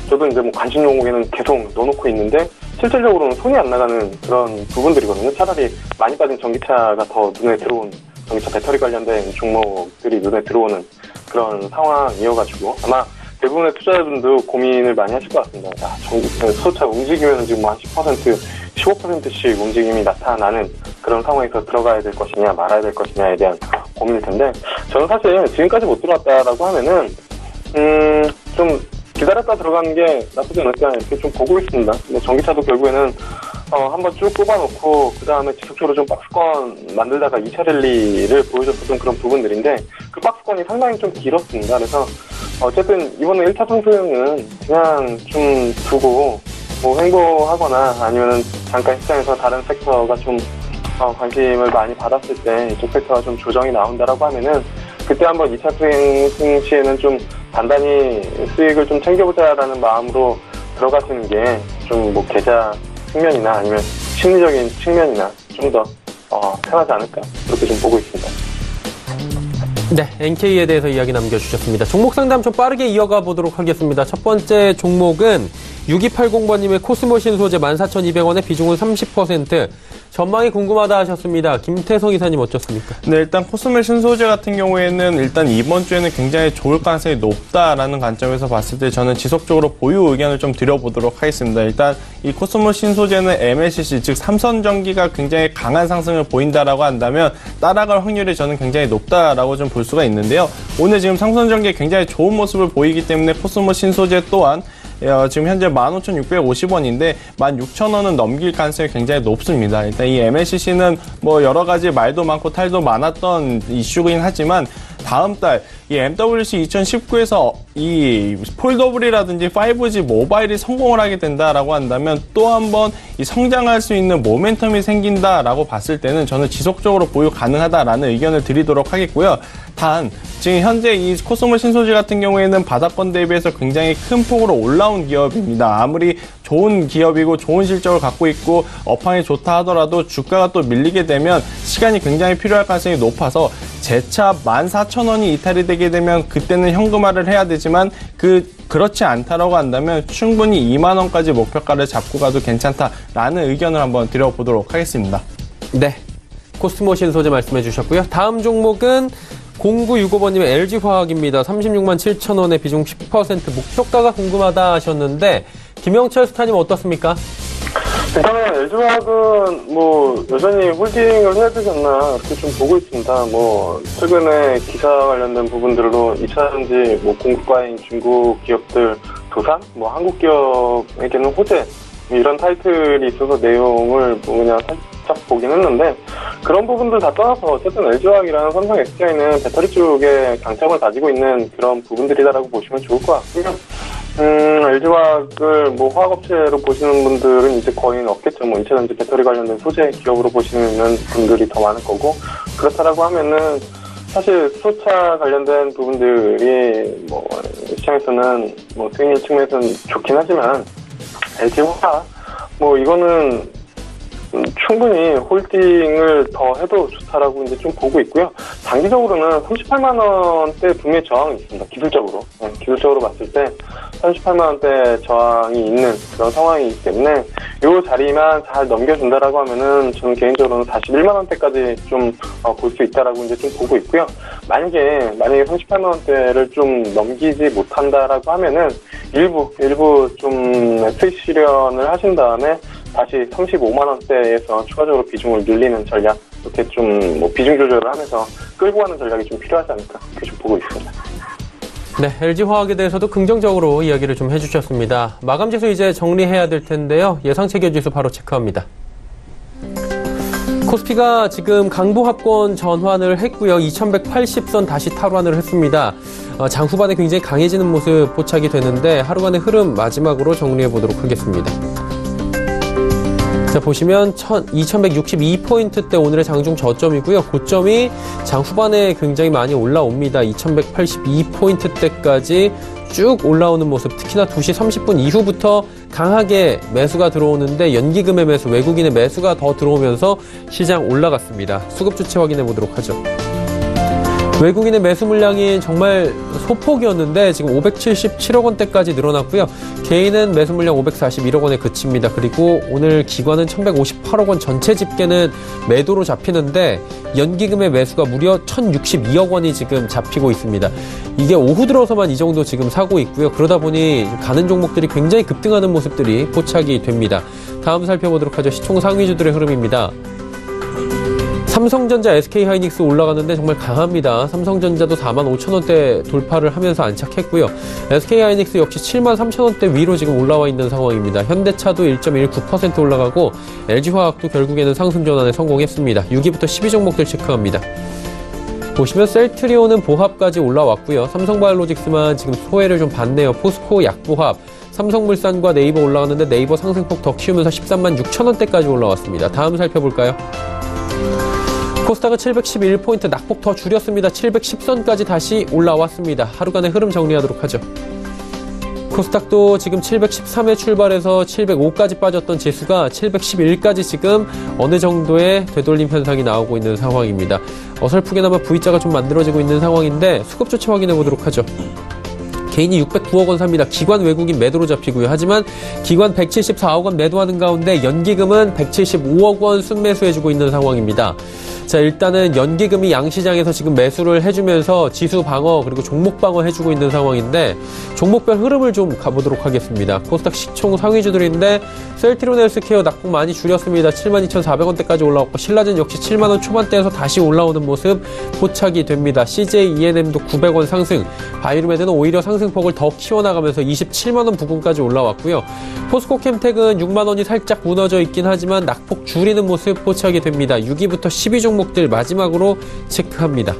저도 이제 뭐 관심 종목에는 계속 넣어놓고 있는데 실질적으로는 손이 안 나가는 그런 부분들이거든요. 차라리 많이 빠진 전기차가 더 눈에 들어온, 전기차 배터리 관련된 종목들이 눈에 들어오는 그런 상황이어가지고 아마 대부분의 투자자분도 고민을 많이 하실 것 같습니다. 수소차 움직이면 지금 뭐 한 10%, 15%씩 움직임이 나타나는 그런 상황에서 들어가야 될 것이냐 말아야 될 것이냐에 대한 고민일 텐데 저는 사실 지금까지 못 들어왔다라고 하면은 좀 기다렸다 들어가는 게 나쁘지 않을까 이렇게 좀 보고 있습니다. 뭐 전기차도 결국에는 한번 쭉 뽑아놓고 그 다음에 지속적으로 좀 박스권 만들다가 2차 랠리를 보여줬었던 그런 부분들인데 그 박스권이 상당히 좀 길었습니다. 그래서 어쨌든 이번에 1차 상승은 그냥 좀 두고 뭐 횡보하거나 아니면 잠깐 시장에서 다른 섹터가 좀 관심을 많이 받았을 때 이쪽 섹터가 좀 조정이 나온다라고 하면은 그때 한번 2차 상승 시에는 좀 단단히 수익을 좀 챙겨보자라는 마음으로 들어가시는 게 좀 뭐 계좌 측면이나 아니면 심리적인 측면이나 좀 더 편하지 않을까 그렇게 좀 보고 있습니다. 네, NK에 대해서 이야기 남겨주셨습니다. 종목 상담 좀 빠르게 이어가 보도록 하겠습니다. 첫 번째 종목은 6280번님의 코스모 신소재 14,200원에 비중은 30%. 전망이 궁금하다 하셨습니다. 김태성 이사님 어쩌습니까? 네, 일단 코스모 신소재 같은 경우에는 일단 이번 주에는 굉장히 좋을 가능성이 높다라는 관점에서 봤을 때 저는 지속적으로 보유 의견을 좀 드려보도록 하겠습니다. 일단 이 코스모 신소재는 MLCC, 즉 삼성전기가 굉장히 강한 상승을 보인다라고 한다면 따라갈 확률이 저는 굉장히 높다라고 좀 볼 수가 있는데요. 오늘 지금 삼성전기에 굉장히 좋은 모습을 보이기 때문에 코스모 신소재 또한 지금 현재 15,650원인데 16,000원은 넘길 가능성이 굉장히 높습니다. 일단 이 MLCC는 뭐 여러 가지 말도 많고 탈도 많았던 이슈긴 하지만 다음 달 이 MWC 2019에서 이 폴더블이라든지 5G 모바일이 성공을 하게 된다라고 한다면 또 한 번 이 성장할 수 있는 모멘텀이 생긴다라고 봤을 때는 저는 지속적으로 보유 가능하다라는 의견을 드리도록 하겠고요. 단 지금 현재 이 코스모 신소재 같은 경우에는 바닥권 대비해서 굉장히 큰 폭으로 올라온 기업입니다. 아무리 좋은 기업이고 좋은 실적을 갖고 있고 업황이 좋다 하더라도 주가가 또 밀리게 되면 시간이 굉장히 필요할 가능성이 높아서 재차 14,000원이 이탈이 되게 되면 그때는 현금화를 해야 되지만 그렇지 않다라고 한다면 충분히 2만원까지 목표가를 잡고 가도 괜찮다라는 의견을 한번 드려보도록 하겠습니다. 네, 코스모 신소재 말씀해 주셨고요. 다음 종목은 0965번님의 LG화학입니다. 36만 7천원에 비중 10% 목표가가 궁금하다 하셨는데 김영철 스타님 어떻습니까? 일단은 LG화학은 뭐 여전히 홀딩을 해야 되지 않나 이렇게 좀 보고 있습니다. 뭐 최근에 기사 관련된 부분들로 2차전지 뭐 공급과인 중국 기업들 도산, 뭐 한국 기업에게는 호재 이런 타이틀이 있어서 내용을 뭐 그냥 살짝 보긴 했는데 그런 부분들 다 떠나서 어쨌든 LG화학이랑 삼성 SDI는 배터리 쪽에 강점을 가지고 있는 그런 부분들이다라고 보시면 좋을 것 같고요. LG화학을 뭐 화학업체로 보시는 분들은 이제 거의는 없겠죠. 뭐 2차전지 배터리 관련된 소재 기업으로 보시는 분들이 더 많을 거고 그렇다라고 하면은 사실 수소차 관련된 부분들이 뭐 시장에서는 뭐 수익률 측면에서는 좋긴 하지만 LG화학 뭐 이거는 충분히 홀딩을 더 해도 좋다라고 이제 좀 보고 있고요. 단기적으로는 38만 원대 분명히 저항이 있습니다. 기술적으로. 기술적으로 봤을 때 38만 원대 저항이 있는 그런 상황이기 때문에 이 자리만 잘 넘겨준다라고 하면은 저는 개인적으로는 41만 원대까지 좀 볼 수 있다라고 이제 좀 보고 있고요. 만약에 38만 원대를 좀 넘기지 못한다라고 하면은 일부 좀 수익 실현을 하신 다음에 다시 35만 원대에서 추가적으로 비중을 늘리는 전략, 이렇게 좀 뭐 비중 조절을 하면서 끌고 가는 전략이 좀 필요하지 않을까 그렇게 좀 보고 있습니다. 네, LG화학에 대해서도 긍정적으로 이야기를 좀 해주셨습니다. 마감지수 이제 정리해야 될 텐데요. 예상체결지수 바로 체크합니다. 코스피가 지금 강보합권 전환을 했고요. 2180선 다시 탈환을 했습니다. 장 후반에 굉장히 강해지는 모습 포착이 되는데 하루간의 흐름 마지막으로 정리해 보도록 하겠습니다. 자, 보시면 2162포인트대 오늘의 장중 저점이고요. 고점이 장 후반에 굉장히 많이 올라옵니다. 2182포인트대까지 쭉 올라오는 모습, 특히나 2시 30분 이후부터 강하게 매수가 들어오는데 연기금의 매수, 외국인의 매수가 더 들어오면서 시장 올라갔습니다. 수급 주체 확인해 보도록 하죠. 외국인의 매수 물량이 정말 소폭이었는데 지금 577억 원대까지 늘어났고요. 개인은 매수 물량 541억 원에 그칩니다. 그리고 오늘 기관은 1158억 원 전체 집계는 매도로 잡히는데 연기금의 매수가 무려 1062억 원이 지금 잡히고 있습니다. 이게 오후 들어서만 이 정도 지금 사고 있고요. 그러다 보니 가는 종목들이 굉장히 급등하는 모습들이 포착이 됩니다. 다음 살펴보도록 하죠. 시총 상위주들의 흐름입니다. 삼성전자, SK하이닉스 올라가는데 정말 강합니다. 삼성전자도 45,000원대 돌파를 하면서 안착했고요. SK하이닉스 역시 73,000원대 위로 지금 올라와 있는 상황입니다. 현대차도 1.19% 올라가고 LG화학도 결국에는 상승 전환에 성공했습니다. 6위부터 10위 종목들 체크합니다. 보시면 셀트리온은 보합까지 올라왔고요. 삼성바이오로직스만 지금 소외를 좀 받네요. 포스코 약보합, 삼성물산과 네이버 올라갔는데 네이버 상승폭 더 키우면서 13만 6천원대까지 올라왔습니다. 다음 살펴볼까요? 코스닥은 711포인트 낙폭 더 줄였습니다. 710선까지 다시 올라왔습니다. 하루간의 흐름 정리하도록 하죠. 코스닥도 지금 713에 출발해서 705까지 빠졌던 지수가 711까지 지금 어느 정도의 되돌림 현상이 나오고 있는 상황입니다. 어설프게나마 V자가 좀 만들어지고 있는 상황인데 수급 조치 확인해 보도록 하죠. 개인이 609억 원 삽니다. 기관 외국인 매도로 잡히고요. 하지만 기관 174억 원 매도하는 가운데 연기금은 175억 원 순매수해주고 있는 상황입니다. 자, 일단은 연기금이 양시장에서 지금 매수를 해주면서 지수 방어 그리고 종목 방어 해주고 있는 상황인데 종목별 흐름을 좀 가보도록 하겠습니다. 코스닥 시총 상위주들인데 셀트리온 헬스케어 낙폭 많이 줄였습니다. 72,400원대까지 올라왔고 신라젠 역시 7만원 초반대에서 다시 올라오는 모습 포착이 됩니다. CJ ENM도 900원 상승, 바이오메드는 오히려 상승폭을 더 키워나가면서 27만원 부근까지 올라왔고요. 포스코 캠텍은 6만원이 살짝 무너져 있긴 하지만 낙폭 줄이는 모습 포착이 됩니다. 6위부터 10위 종목들 마지막으로 체크합니다.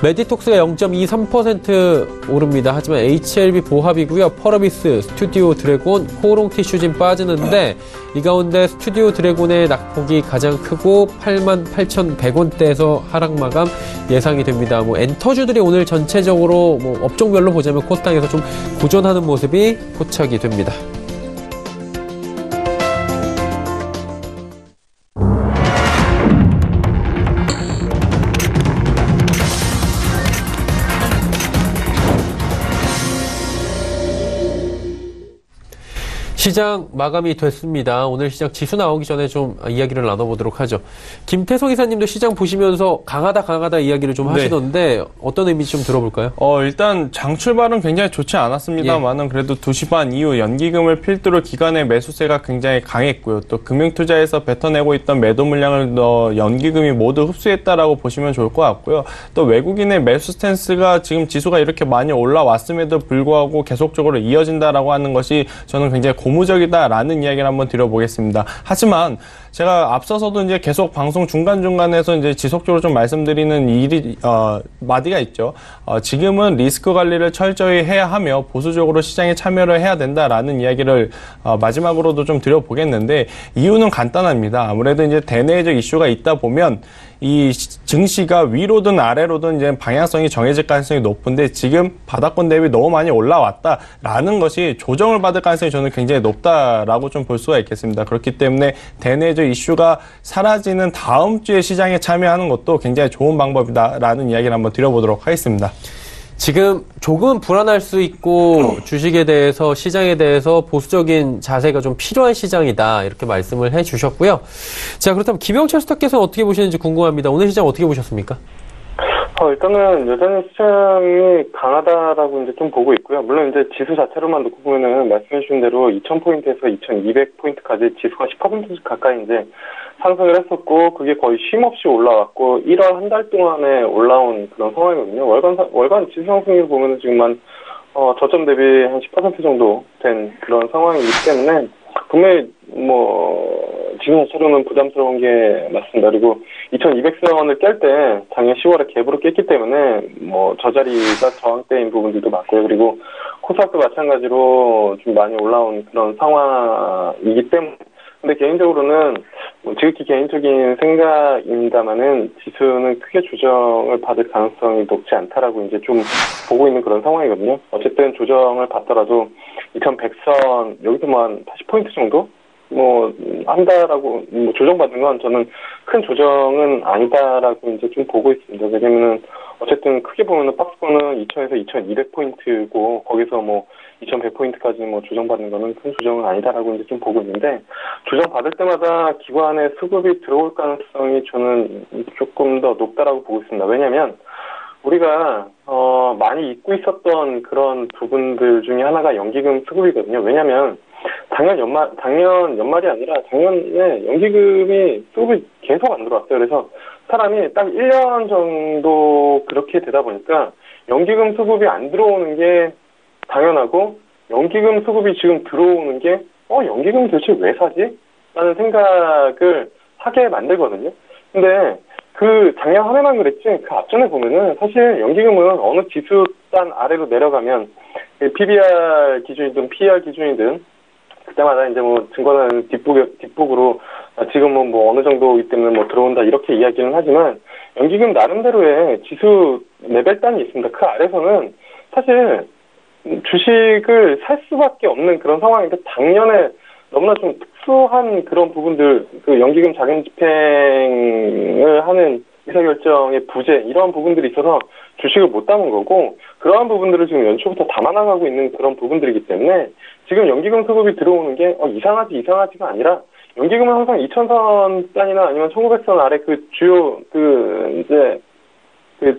메디톡스가 0.23% 오릅니다. 하지만 HLB 보합이고요. 펄어비스, 스튜디오 드래곤, 코오롱 티슈진 빠지는데 이 가운데 스튜디오 드래곤의 낙폭이 가장 크고 88,100원대에서 하락 마감 예상이 됩니다. 엔터주들이 오늘 전체적으로 업종별로 보자면 코스닥에서 좀 고전하는 모습이 포착이 됩니다. 시장 마감이 됐습니다. 오늘 시장 지수 나오기 전에 좀 이야기를 나눠보도록 하죠. 김태성 이사님도 시장 보시면서 강하다 이야기를 좀 하시던데 어떤 의미인지 좀 들어볼까요? 일단 장 출발은 굉장히 좋지 않았습니다만은 그래도 2시 반 이후 연기금을 필두로 기관의 매수세가 굉장히 강했고요. 또 금융투자에서 뱉어내고 있던 매도 물량을 연기금이 모두 흡수했다라고 보시면 좋을 것 같고요. 또 외국인의 매수 스탠스가 지금 지수가 이렇게 많이 올라왔음에도 불구하고 계속적으로 이어진다라고 하는 것이 저는 굉장히 고무적이다라는 이야기를 한번 드려보겠습니다. 하지만 제가 앞서서도 이제 계속 방송 중간중간에서 이제 지속적으로 좀 말씀드리는 마디가 있죠. 지금은 리스크 관리를 철저히 해야 하며 보수적으로 시장에 참여를 해야 된다라는 이야기를 마지막으로도 좀 드려보겠는데 이유는 간단합니다. 아무래도 이제 대내적 이슈가 있다 보면 이 증시가 위로든 아래로든 이제 방향성이 정해질 가능성이 높은데 지금 바닥권 대비 너무 많이 올라왔다라는 것이 조정을 받을 가능성이 저는 굉장히 높다라고 좀 볼 수가 있겠습니다. 그렇기 때문에 대내적 이슈가 사라지는 다음 주에 시장에 참여하는 것도 굉장히 좋은 방법이다라는 이야기를 한번 드려보도록 하겠습니다. 지금 조금 불안할 수 있고 주식에 대해서 시장에 대해서 보수적인 자세가 좀 필요한 시장이다 이렇게 말씀을 해주셨고요. 자, 그렇다면 김영철 스타께서는 어떻게 보시는지 궁금합니다. 오늘 시장 어떻게 보셨습니까? 일단은 여전히 시장이 강하다라고 이제 좀 보고 있고요. 물론 이제 지수 자체로만 놓고 보면은 말씀해주신 대로 2,000포인트에서 2,200포인트까지 지수가 10% 가까이 이제 상승을 했었고, 그게 거의 쉼없이 올라왔고, 1월 한 달 동안에 올라온 그런 상황이거든요. 월간 지수 상승률 보면은 지금 저점 대비 한 10% 정도 된 그런 상황이기 때문에, 분명히 지금 자체로는 부담스러운 게 맞습니다. 그리고 2,200선을 깰 때 작년 10월에 갭으로 깼기 때문에 저 자리가 저항대인 부분들도 많고요. 그리고 코스닥도 마찬가지로 좀 많이 올라온 그런 상황이기 때문에, 근데 개인적으로는 지극히 개인적인 생각입니다만은 지수는 크게 조정을 받을 가능성이 높지 않다라고 이제 좀 보고 있는 그런 상황이거든요. 어쨌든 조정을 받더라도 2,100선 여기서 한 80포인트 정도 한다라고 조정받는 건 저는 큰 조정은 아니다라고 이제 좀 보고 있습니다. 왜냐면은 어쨌든 크게 보면은 박스권은 2,000에서 2,200포인트고 거기서 2,100포인트까지 조정받는 거는 큰 조정은 아니다라고 이제 좀 보고 있는데, 조정받을 때마다 기관의 수급이 들어올 가능성이 저는 조금 더 높다라고 보고 있습니다. 왜냐면 우리가 많이 잊고 있었던 그런 부분들 중에 하나가 연기금 수급이거든요. 왜냐면 작년 연말이 아니라 작년에 연기금이 수급이 계속 안 들어왔어요. 그래서 사람이 딱 1년 정도 그렇게 되다 보니까 연기금 수급이 안 들어오는 게 당연하고, 연기금 수급이 지금 들어오는 게 연기금 도대체 왜 사지? 라는 생각을 하게 만들거든요. 근데 그 작년 한 해만 그랬지 그 앞전에 보면은 사실 연기금은 어느 지수단 아래로 내려가면 PBR 기준이든 PER 기준이든 그때마다 이제 뭐 증권은 뒷북으로 지금은 뭐 어느 정도이기 때문에 뭐 들어온다 이렇게 이야기는 하지만 연기금 나름대로의 지수 레벨단이 있습니다. 그 아래서는 사실 주식을 살 수밖에 없는 그런 상황인데 작년에 너무나 좀 특수한 그런 부분들, 그 연기금 자금 집행을 하는 의사결정의 부재 이러한 부분들이 있어서 주식을 못 담은 거고 그러한 부분들을 지금 연초부터 담아나가고 있는 그런 부분들이기 때문에 지금 연기금 수급이 들어오는 게 이상하지가 아니라 연기금은 항상 2000선 단이나 아니면 1900선 아래 그 주요 그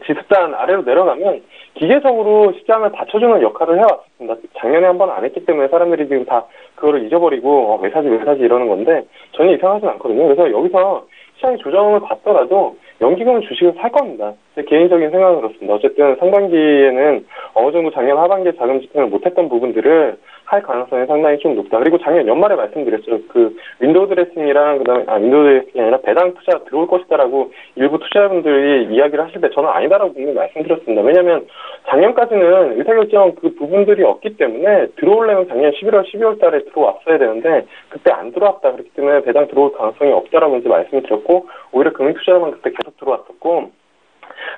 지수단 아래로 내려가면 기계적으로 시장을 받쳐주는 역할을 해왔습니다. 작년에 한 번 안 했기 때문에 사람들이 지금 다 그거를 잊어버리고 왜 사지 이러는 건데 전혀 이상하진 않거든요. 그래서 여기서 시장의 조정을 받더라도 연기금은 주식을 살 겁니다. 제 개인적인 생각은 그렇습니다. 어쨌든 상반기에는 어느 정도 작년 하반기에 자금 집행을 못했던 부분들을 할 가능성이 상당히 좀 높다. 그리고 작년 연말에 말씀드렸죠. 그 윈도우 드레싱이랑 그다음에 윈도우 드레싱이 아니라 배당 투자 들어올 것이다라고 일부 투자자분들이 이야기를 하실 때 저는 아니다라고 분명히 말씀드렸습니다. 왜냐하면 작년까지는 의사결정 그 부분들이 없기 때문에 들어오려면 작년 11월, 12월 달에 들어왔어야 되는데 그때 안 들어왔다. 그렇기 때문에 배당 들어올 가능성이 없다라고 이제 말씀을 드렸고 오히려 금융투자자만 그때 계속 들어왔었고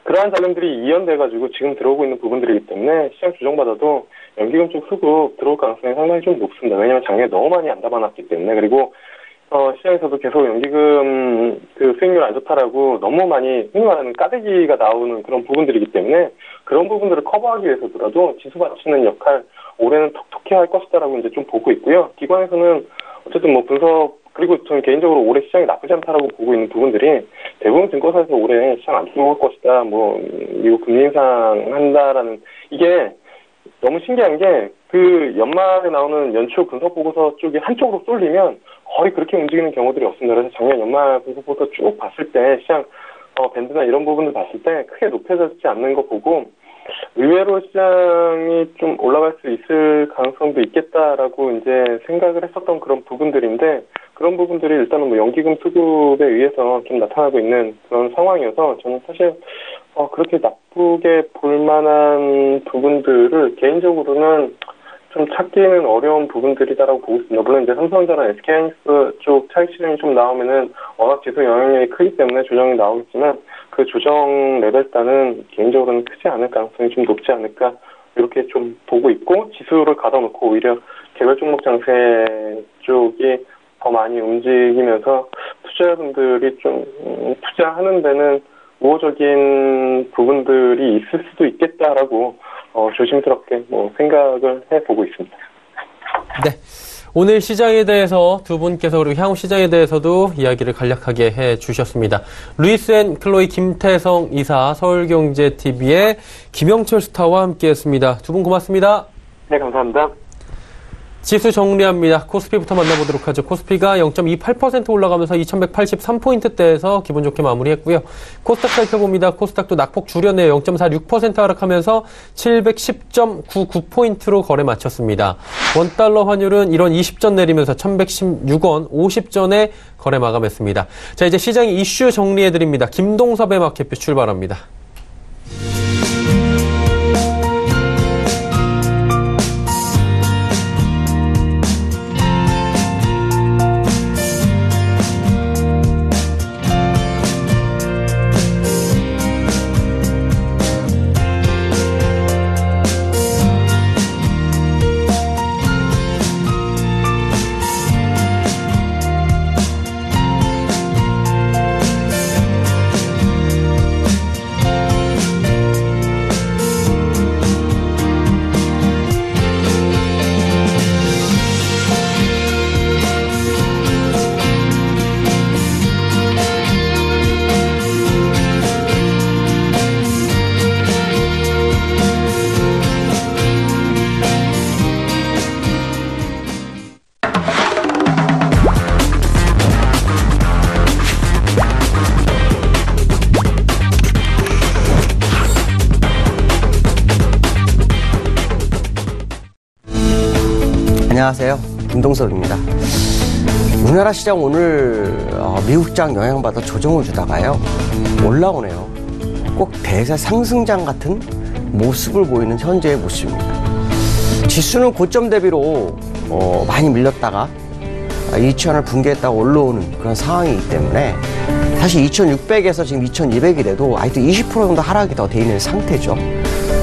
그러한 자금들이 이연돼가지고 지금 들어오고 있는 부분들이기 때문에 시장 조정받아도 연기금 쪽 수급 들어올 가능성이 상당히 좀 높습니다. 왜냐하면 작년에 너무 많이 안 담아놨기 때문에 그리고 시장에서도 계속 연기금 그 수익률 안 좋다라고 너무 많이 흔히 말하는 까대기가 나오는 그런 부분들이기 때문에 그런 부분들을 커버하기 위해서더라도 지수 받치는 역할 올해는 톡톡히 할 것이다라고 이제 좀 보고 있고요. 기관에서는 어쨌든 뭐 분석 그리고 저는 개인적으로 올해 시장이 나쁘지 않다라고 보고 있는 부분들이 대부분 증권사에서 올해 시장 안 좋을 것이다. 뭐 미국 금리 인상한다라는 이게 너무 신기한 게 그 연말에 나오는 연초 분석 보고서 쪽이 한쪽으로 쏠리면 거의 그렇게 움직이는 경우들이 없습니다. 그래서 작년 연말 분석 보고서 쭉 봤을 때 시장 밴드나 이런 부분들 봤을 때 크게 높여졌지 않는 거 보고 의외로 시장이 좀 올라갈 수 있을 가능성도 있겠다라고 이제 생각을 했었던 그런 부분들인데 그런 부분들이 일단은 뭐 연기금 수급에 의해서 좀 나타나고 있는 그런 상황이어서 저는 사실 그렇게 나쁘게 볼 만한 부분들을 개인적으로는 좀 찾기는 어려운 부분들이다라고 보고 있습니다. 물론 이제 삼성전자, SK하이닉스 쪽 차익 실현이 좀 나오면은 워낙 지수 영향력이 크기 때문에 조정이 나오겠지만 그 조정 레벨단은 개인적으로는 크지 않을 가능성이 좀 높지 않을까 이렇게 좀 보고 있고 지수를 가둬놓고 오히려 개별 종목 장세 쪽이 더 많이 움직이면서 투자자분들이 좀 투자하는 데는 우호적인 부분들이 있을 수도 있겠다라고 조심스럽게 생각을 해보고 있습니다. 네. 오늘 시장에 대해서 두 분께서 그리고 향후 시장에 대해서도 이야기를 간략하게 해주셨습니다. 루이스 앤 클로이 김태성 이사 서울경제TV의 김영철 스타와 함께했습니다. 두 분 고맙습니다. 네, 감사합니다. 지수 정리합니다. 코스피부터 만나보도록 하죠. 코스피가 0.28% 올라가면서 2183포인트대에서 기분 좋게 마무리했고요. 코스닥 살펴봅니다. 코스닥도 낙폭 줄였네요. 0.46% 하락하면서 710.99포인트로 거래 마쳤습니다. 원달러 환율은 1원 20전 내리면서 1116원 50전에 거래 마감했습니다. 자, 이제 시장 이슈 정리해드립니다. 김동섭의 마켓뷰 출발합니다. 안녕하세요. 김동섭입니다. 우리나라 시장 오늘 미국 시장 영향받아 조정을 주다가요 올라오네요. 꼭 대세 상승장 같은 모습을 보이는 현재의 모습입니다. 지수는 고점 대비로 많이 밀렸다가 2,000을 붕괴했다가 올라오는 그런 상황이기 때문에 사실 2,600에서 지금 2,200이라도 아직도 20% 정도 하락이 더 돼 있는 상태죠.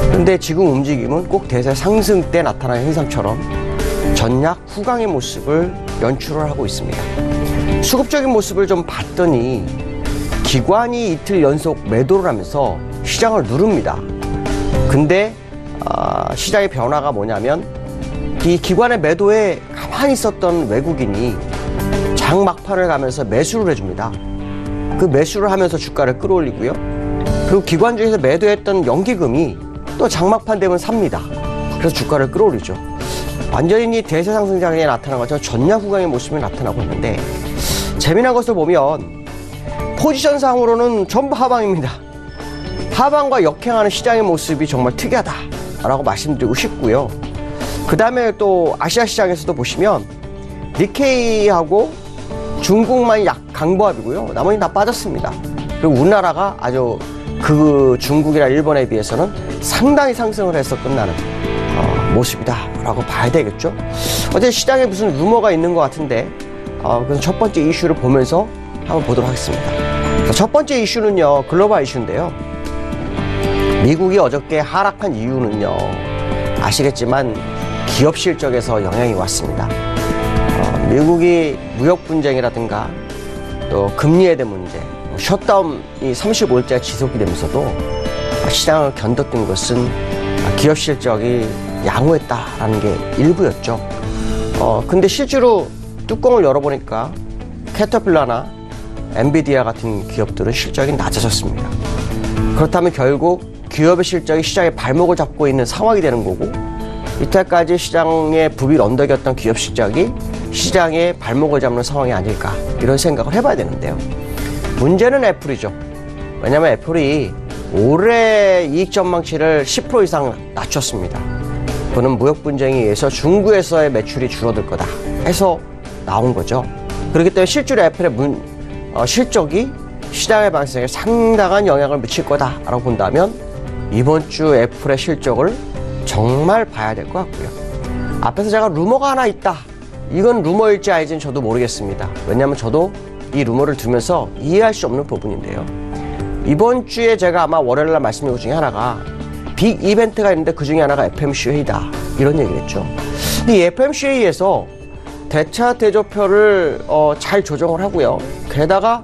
그런데 지금 움직임은 꼭 대세 상승 때 나타나는 현상처럼 전약 후강의 모습을 연출을 하고 있습니다. 수급적인 모습을 좀 봤더니 기관이 이틀 연속 매도를 하면서 시장을 누릅니다. 근데 시장의 변화가 뭐냐면 이 기관의 매도에 가만히 있었던 외국인이 장 막판을 가면서 매수를 해줍니다. 그 매수를 하면서 주가를 끌어올리고요. 그리고 기관 중에서 매도했던 연기금이 또 장막판 되면 삽니다. 그래서 주가를 끌어올리죠. 완전히 대세 상승장에 나타난 것처럼 전략 후강의 모습이 나타나고 있는데 재미난 것을 보면 포지션상으로는 전부 하방입니다. 하방과 역행하는 시장의 모습이 정말 특이하다라고 말씀드리고 싶고요. 그 다음에 또 아시아 시장에서도 보시면 니케이하고 중국만 약 강보합이고요. 나머지 다 빠졌습니다. 그리고 우리나라가 아주 그 중국이나 일본에 비해서는 상당히 상승을 해서 끝나는 모습이다라고 봐야 되겠죠. 어제 시장에 무슨 루머가 있는 것 같은데 그래서 첫 번째 이슈를 보면서 한번 보도록 하겠습니다. 첫 번째 이슈는요, 글로벌 이슈인데요. 미국이 어저께 하락한 이유는요, 아시겠지만 기업 실적에서 영향이 왔습니다. 미국이 무역 분쟁이라든가 또 금리에 대한 문제, 셧다운이 35일째 지속이 되면서도 시장을 견뎠던 것은 기업 실적이 양호했다라는 게 일부였죠. 근데 실제로 뚜껑을 열어보니까 캐터필러나 엔비디아 같은 기업들은 실적이 낮아졌습니다. 그렇다면 결국 기업의 실적이 시장의 발목을 잡고 있는 상황이 되는 거고, 이때까지 시장의 부빌 언덕이었던 기업 실적이 시장의 발목을 잡는 상황이 아닐까, 이런 생각을 해봐야 되는데요. 문제는 애플이죠. 왜냐하면 애플이 올해 이익 전망치를 10% 이상 낮췄습니다. 그는 무역 분쟁에 의해서 중국에서의 매출이 줄어들 거다 해서 나온 거죠. 그렇기 때문에 실제로 애플의 실적이 시장의 방향에 상당한 영향을 미칠 거다라고 본다면 이번 주 애플의 실적을 정말 봐야 될 것 같고요. 앞에서 제가 루머가 하나 있다, 이건 루머일지 아닐지는 저도 모르겠습니다. 왜냐하면 저도 이 루머를 들으면서 이해할 수 없는 부분인데요. 이번 주에 제가 아마 월요일날 말씀드린 것 중에 하나가 빅 이벤트가 있는데 그 중에 하나가 FMC 회의다, 이런 얘기를 했죠. 근데 이 FMC 회의에서 대차 대조표를 잘 조정을 하고요. 게다가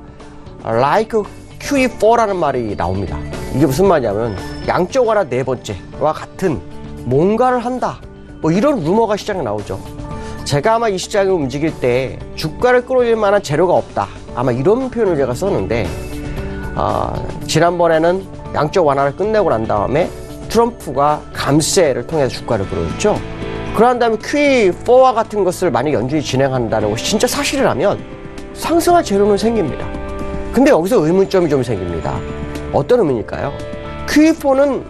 like QE4라는 말이 나옵니다. 이게 무슨 말이냐면 양적 완화 네 번째와 같은 뭔가를 한다, 뭐 이런 루머가 시장에 나오죠. 제가 아마 이 시장이 움직일 때 주가를 끌어올릴 만한 재료가 없다, 아마 이런 표현을 제가 썼는데, 지난번에는 양적 완화를 끝내고 난 다음에 트럼프가 감세를 통해서 주가를 끌어올렸죠. 그런 다음에 QE4와 같은 것을 만약 연준이 진행한다는 것이 진짜 사실이라면 상승할 재료는 생깁니다. 근데 여기서 의문점이 좀 생깁니다. 어떤 의문일까요? QE4는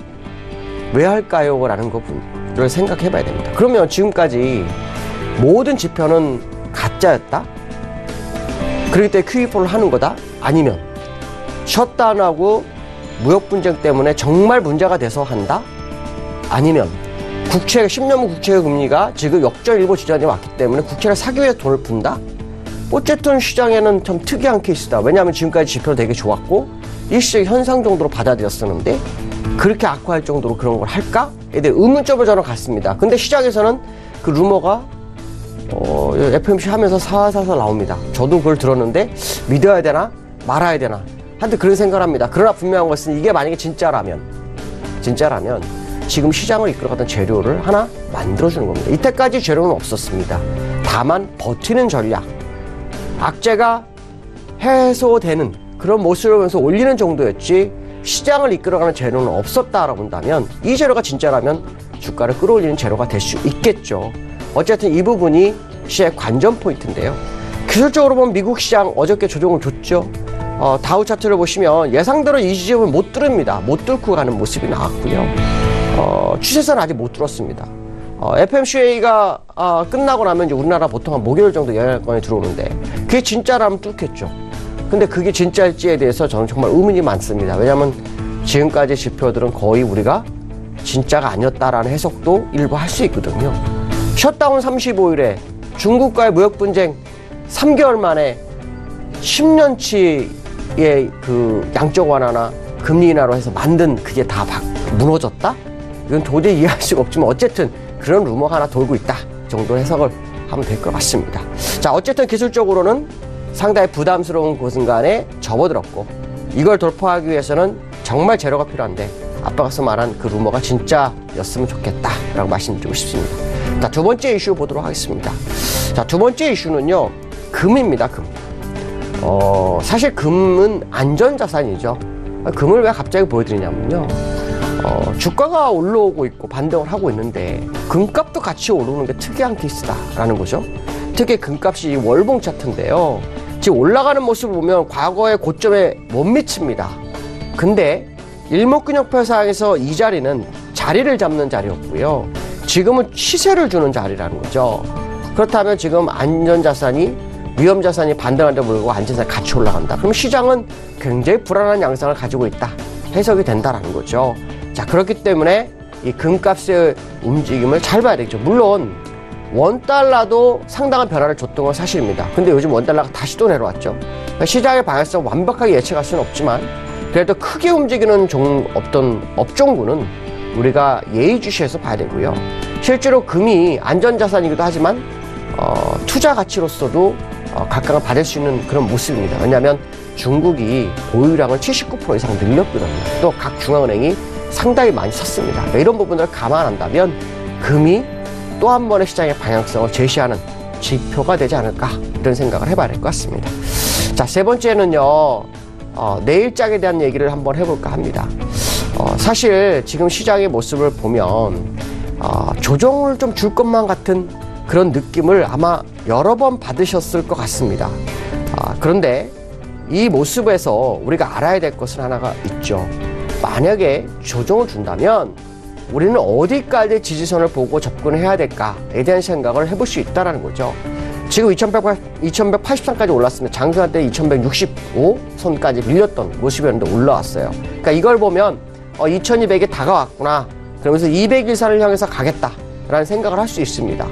왜 할까요? 라는 것을 생각해 봐야 됩니다. 그러면 지금까지 모든 지표는 가짜였다? 그렇기 때문에 QE4를 하는 거다? 아니면 셧다운하고 무역 분쟁 때문에 정말 문제가 돼서 한다? 아니면 10년물 국채 금리가 지금 역전일보 지점에 왔기 때문에 국채를 사기 위해 돈을 푼다? 어쨌든 시장에는 참 특이한 케이스다. 왜냐하면 지금까지 지표도 되게 좋았고 일시적 현상 정도로 받아들였었는데 그렇게 악화할 정도로 그런 걸 할까?에 대해 의문점을 저는 갖습니다. 근데 시장에서는 그 루머가 FMC 하면서 사사사 나옵니다. 저도 그걸 들었는데 믿어야 되나 말아야 되나 하여튼 그런 생각을 합니다. 그러나 분명한 것은 이게 만약에 진짜라면 지금 시장을 이끌어가던 재료를 하나 만들어주는 겁니다. 이때까지 재료는 없었습니다. 다만 버티는 전략, 악재가 해소되는 그런 모습을 보면서 올리는 정도였지 시장을 이끌어가는 재료는 없었다라고 본다면 이 재료가 진짜라면 주가를 끌어올리는 재료가 될 수 있겠죠. 어쨌든 이 부분이 시장의 관전 포인트인데요. 기술적으로 보면 미국 시장 어저께 조정을 줬죠. 다우 차트를 보시면 예상대로 이 지점을 못 뚫습니다. 못 뚫고 가는 모습이 나왔고요. 추세선은 아직 못 뚫었습니다. FMCA가 끝나고 나면 이제 우리나라 보통 한 목요일 정도 영향권에 들어오는데 그게 진짜라면 뚫겠죠. 근데 그게 진짜일지에 대해서 저는 정말 의문이 많습니다. 왜냐하면 지금까지 지표들은 거의 우리가 진짜가 아니었다라는 해석도 일부 할 수 있거든요. 셧다운 35일에 중국과의 무역 분쟁 3개월 만에 10년치의 그 양적 완화나 금리 인하로 해서 만든 그게 다 무너졌다? 이건 도저히 이해할 수가 없지만 어쨌든 그런 루머가 하나 돌고 있다 정도 해석을 하면 될 것 같습니다. 자, 어쨌든 기술적으로는 상당히 부담스러운 고순간에 접어들었고 이걸 돌파하기 위해서는 정말 재료가 필요한데 아빠가 말한 그 루머가 진짜였으면 좋겠다라고 말씀드리고 싶습니다. 자, 두 번째 이슈 보도록 하겠습니다. 자, 두 번째 이슈는요, 금입니다. 금. 사실 금은 안전자산이죠. 금을 왜 갑자기 보여드리냐면요, 주가가 올라오고 있고 반등을 하고 있는데 금값도 같이 오르는 게 특이한 케이스다라는 거죠. 특히 금값이 월봉 차트인데요, 지금 올라가는 모습을 보면 과거의 고점에 못 미칩니다. 근데 일목균형표상에서 이 자리는 자리를 잡는 자리였고요, 지금은 시세를 주는 자리라는 거죠. 그렇다면 지금 안전자산이 위험자산이 반등하는데 불구하고 안전자산이 같이 올라간다. 그럼 시장은 굉장히 불안한 양상을 가지고 있다, 해석이 된다라는 거죠. 자, 그렇기 때문에 이 금값의 움직임을 잘 봐야 되겠죠. 물론 원달러도 상당한 변화를 줬던 건 사실입니다. 근데 요즘 원달러가 다시 또 내려왔죠. 그러니까 시장의 방향성을 완벽하게 예측할 수는 없지만 그래도 크게 움직이는 어떤 업종군은 우리가 예의주시해서 봐야 되고요. 실제로 금이 안전자산이기도 하지만 투자 가치로서도 각광을 받을 수 있는 그런 모습입니다. 왜냐하면 중국이 보유량을 79% 이상 늘렸거든요. 또 각 중앙은행이 상당히 많이 샀습니다. 그러니까 이런 부분을 감안한다면 금이 또 한 번의 시장의 방향성을 제시하는 지표가 되지 않을까, 이런 생각을 해봐야 될 것 같습니다. 자, 세 번째는요, 내일장에 대한 얘기를 한번 해볼까 합니다. 사실 지금 시장의 모습을 보면 조정을 좀 줄 것만 같은 그런 느낌을 아마 여러 번 받으셨을 것 같습니다. 그런데 이 모습에서 우리가 알아야 될 것은 하나가 있죠. 만약에 조정을 준다면 우리는 어디까지 지지선을 보고 접근해야 될까에 대한 생각을 해볼 수 있다는 거죠. 지금 2180선까지 올랐습니다. 장중한 때 2165선까지 밀렸던 모습이었는데 올라왔어요. 그러니까 이걸 보면 2200이 다가왔구나, 그러면서 200일선을 향해서 가겠다라는 생각을 할 수 있습니다.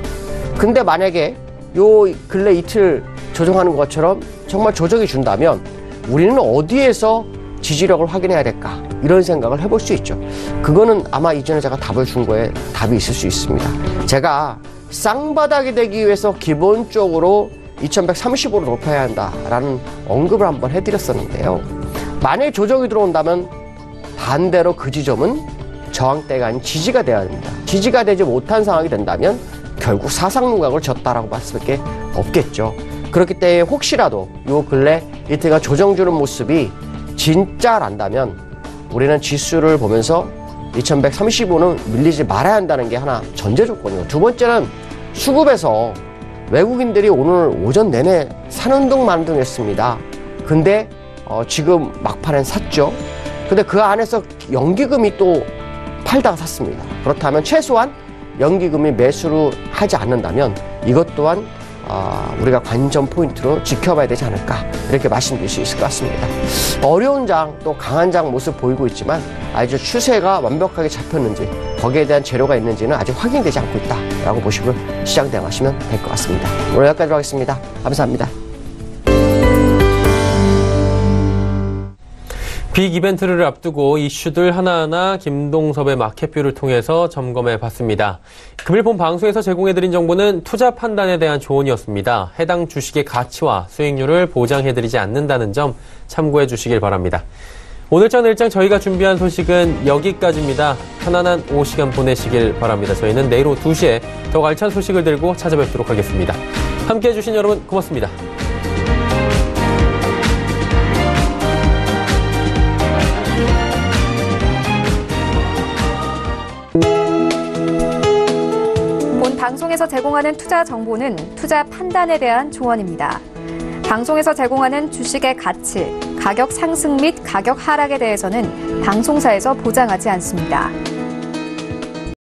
근데 만약에 요 근래 이틀 조정하는 것처럼 정말 조정이 준다면 우리는 어디에서 지지력을 확인해야 될까, 이런 생각을 해볼 수 있죠. 그거는 아마 이전에 제가 답을 준 거에 답이 있을 수 있습니다. 제가 쌍바닥이 되기 위해서 기본적으로 2135로 높여야 한다라는 언급을 한번 해드렸었는데요. 만약에 조정이 들어온다면 반대로 그 지점은 저항대가 아닌 지지가 돼야 됩니다. 지지가 되지 못한 상황이 된다면 결국 사상누각을 졌다라고 봤을 수밖에 없겠죠. 그렇기 때문에 혹시라도 요 근래 이태가 조정 주는 모습이 진짜란다면 우리는 지수를 보면서 2135는 밀리지 말아야 한다는 게 하나 전제 조건이고, 두 번째는 수급에서 외국인들이 오늘 오전 내내 사는 둥 마는 둥 했습니다. 근데 지금 막판엔 샀죠. 근데 그 안에서 연기금이 또 팔다가 샀습니다. 그렇다면 최소한 연기금이 매수를 하지 않는다면 이것 또한 우리가 관전 포인트로 지켜봐야 되지 않을까, 이렇게 말씀드릴 수 있을 것 같습니다. 어려운 장, 또 강한 장 모습 보이고 있지만 아주 추세가 완벽하게 잡혔는지, 거기에 대한 재료가 있는지는 아직 확인되지 않고 있다라고 보시고 시장 대응하시면 될 것 같습니다. 오늘 여기까지로 하겠습니다. 감사합니다. 빅 이벤트를 앞두고 이슈들 하나하나 김동섭의 마켓뷰를 통해서 점검해 봤습니다. 금일 본 방송에서 제공해드린 정보는 투자 판단에 대한 조언이었습니다. 해당 주식의 가치와 수익률을 보장해드리지 않는다는 점 참고해 주시길 바랍니다. 오늘장 내일장 저희가 준비한 소식은 여기까지입니다. 편안한 오후 시간 보내시길 바랍니다. 저희는 내일 오후 2시에 더욱 알찬 소식을 들고 찾아뵙도록 하겠습니다. 함께해 주신 여러분 고맙습니다. 방송에서 제공하는 투자 정보는 투자 판단에 대한 조언입니다. 방송에서 제공하는 주식의 가치, 가격 상승 및 가격 하락에 대해서는 방송사에서 보장하지 않습니다.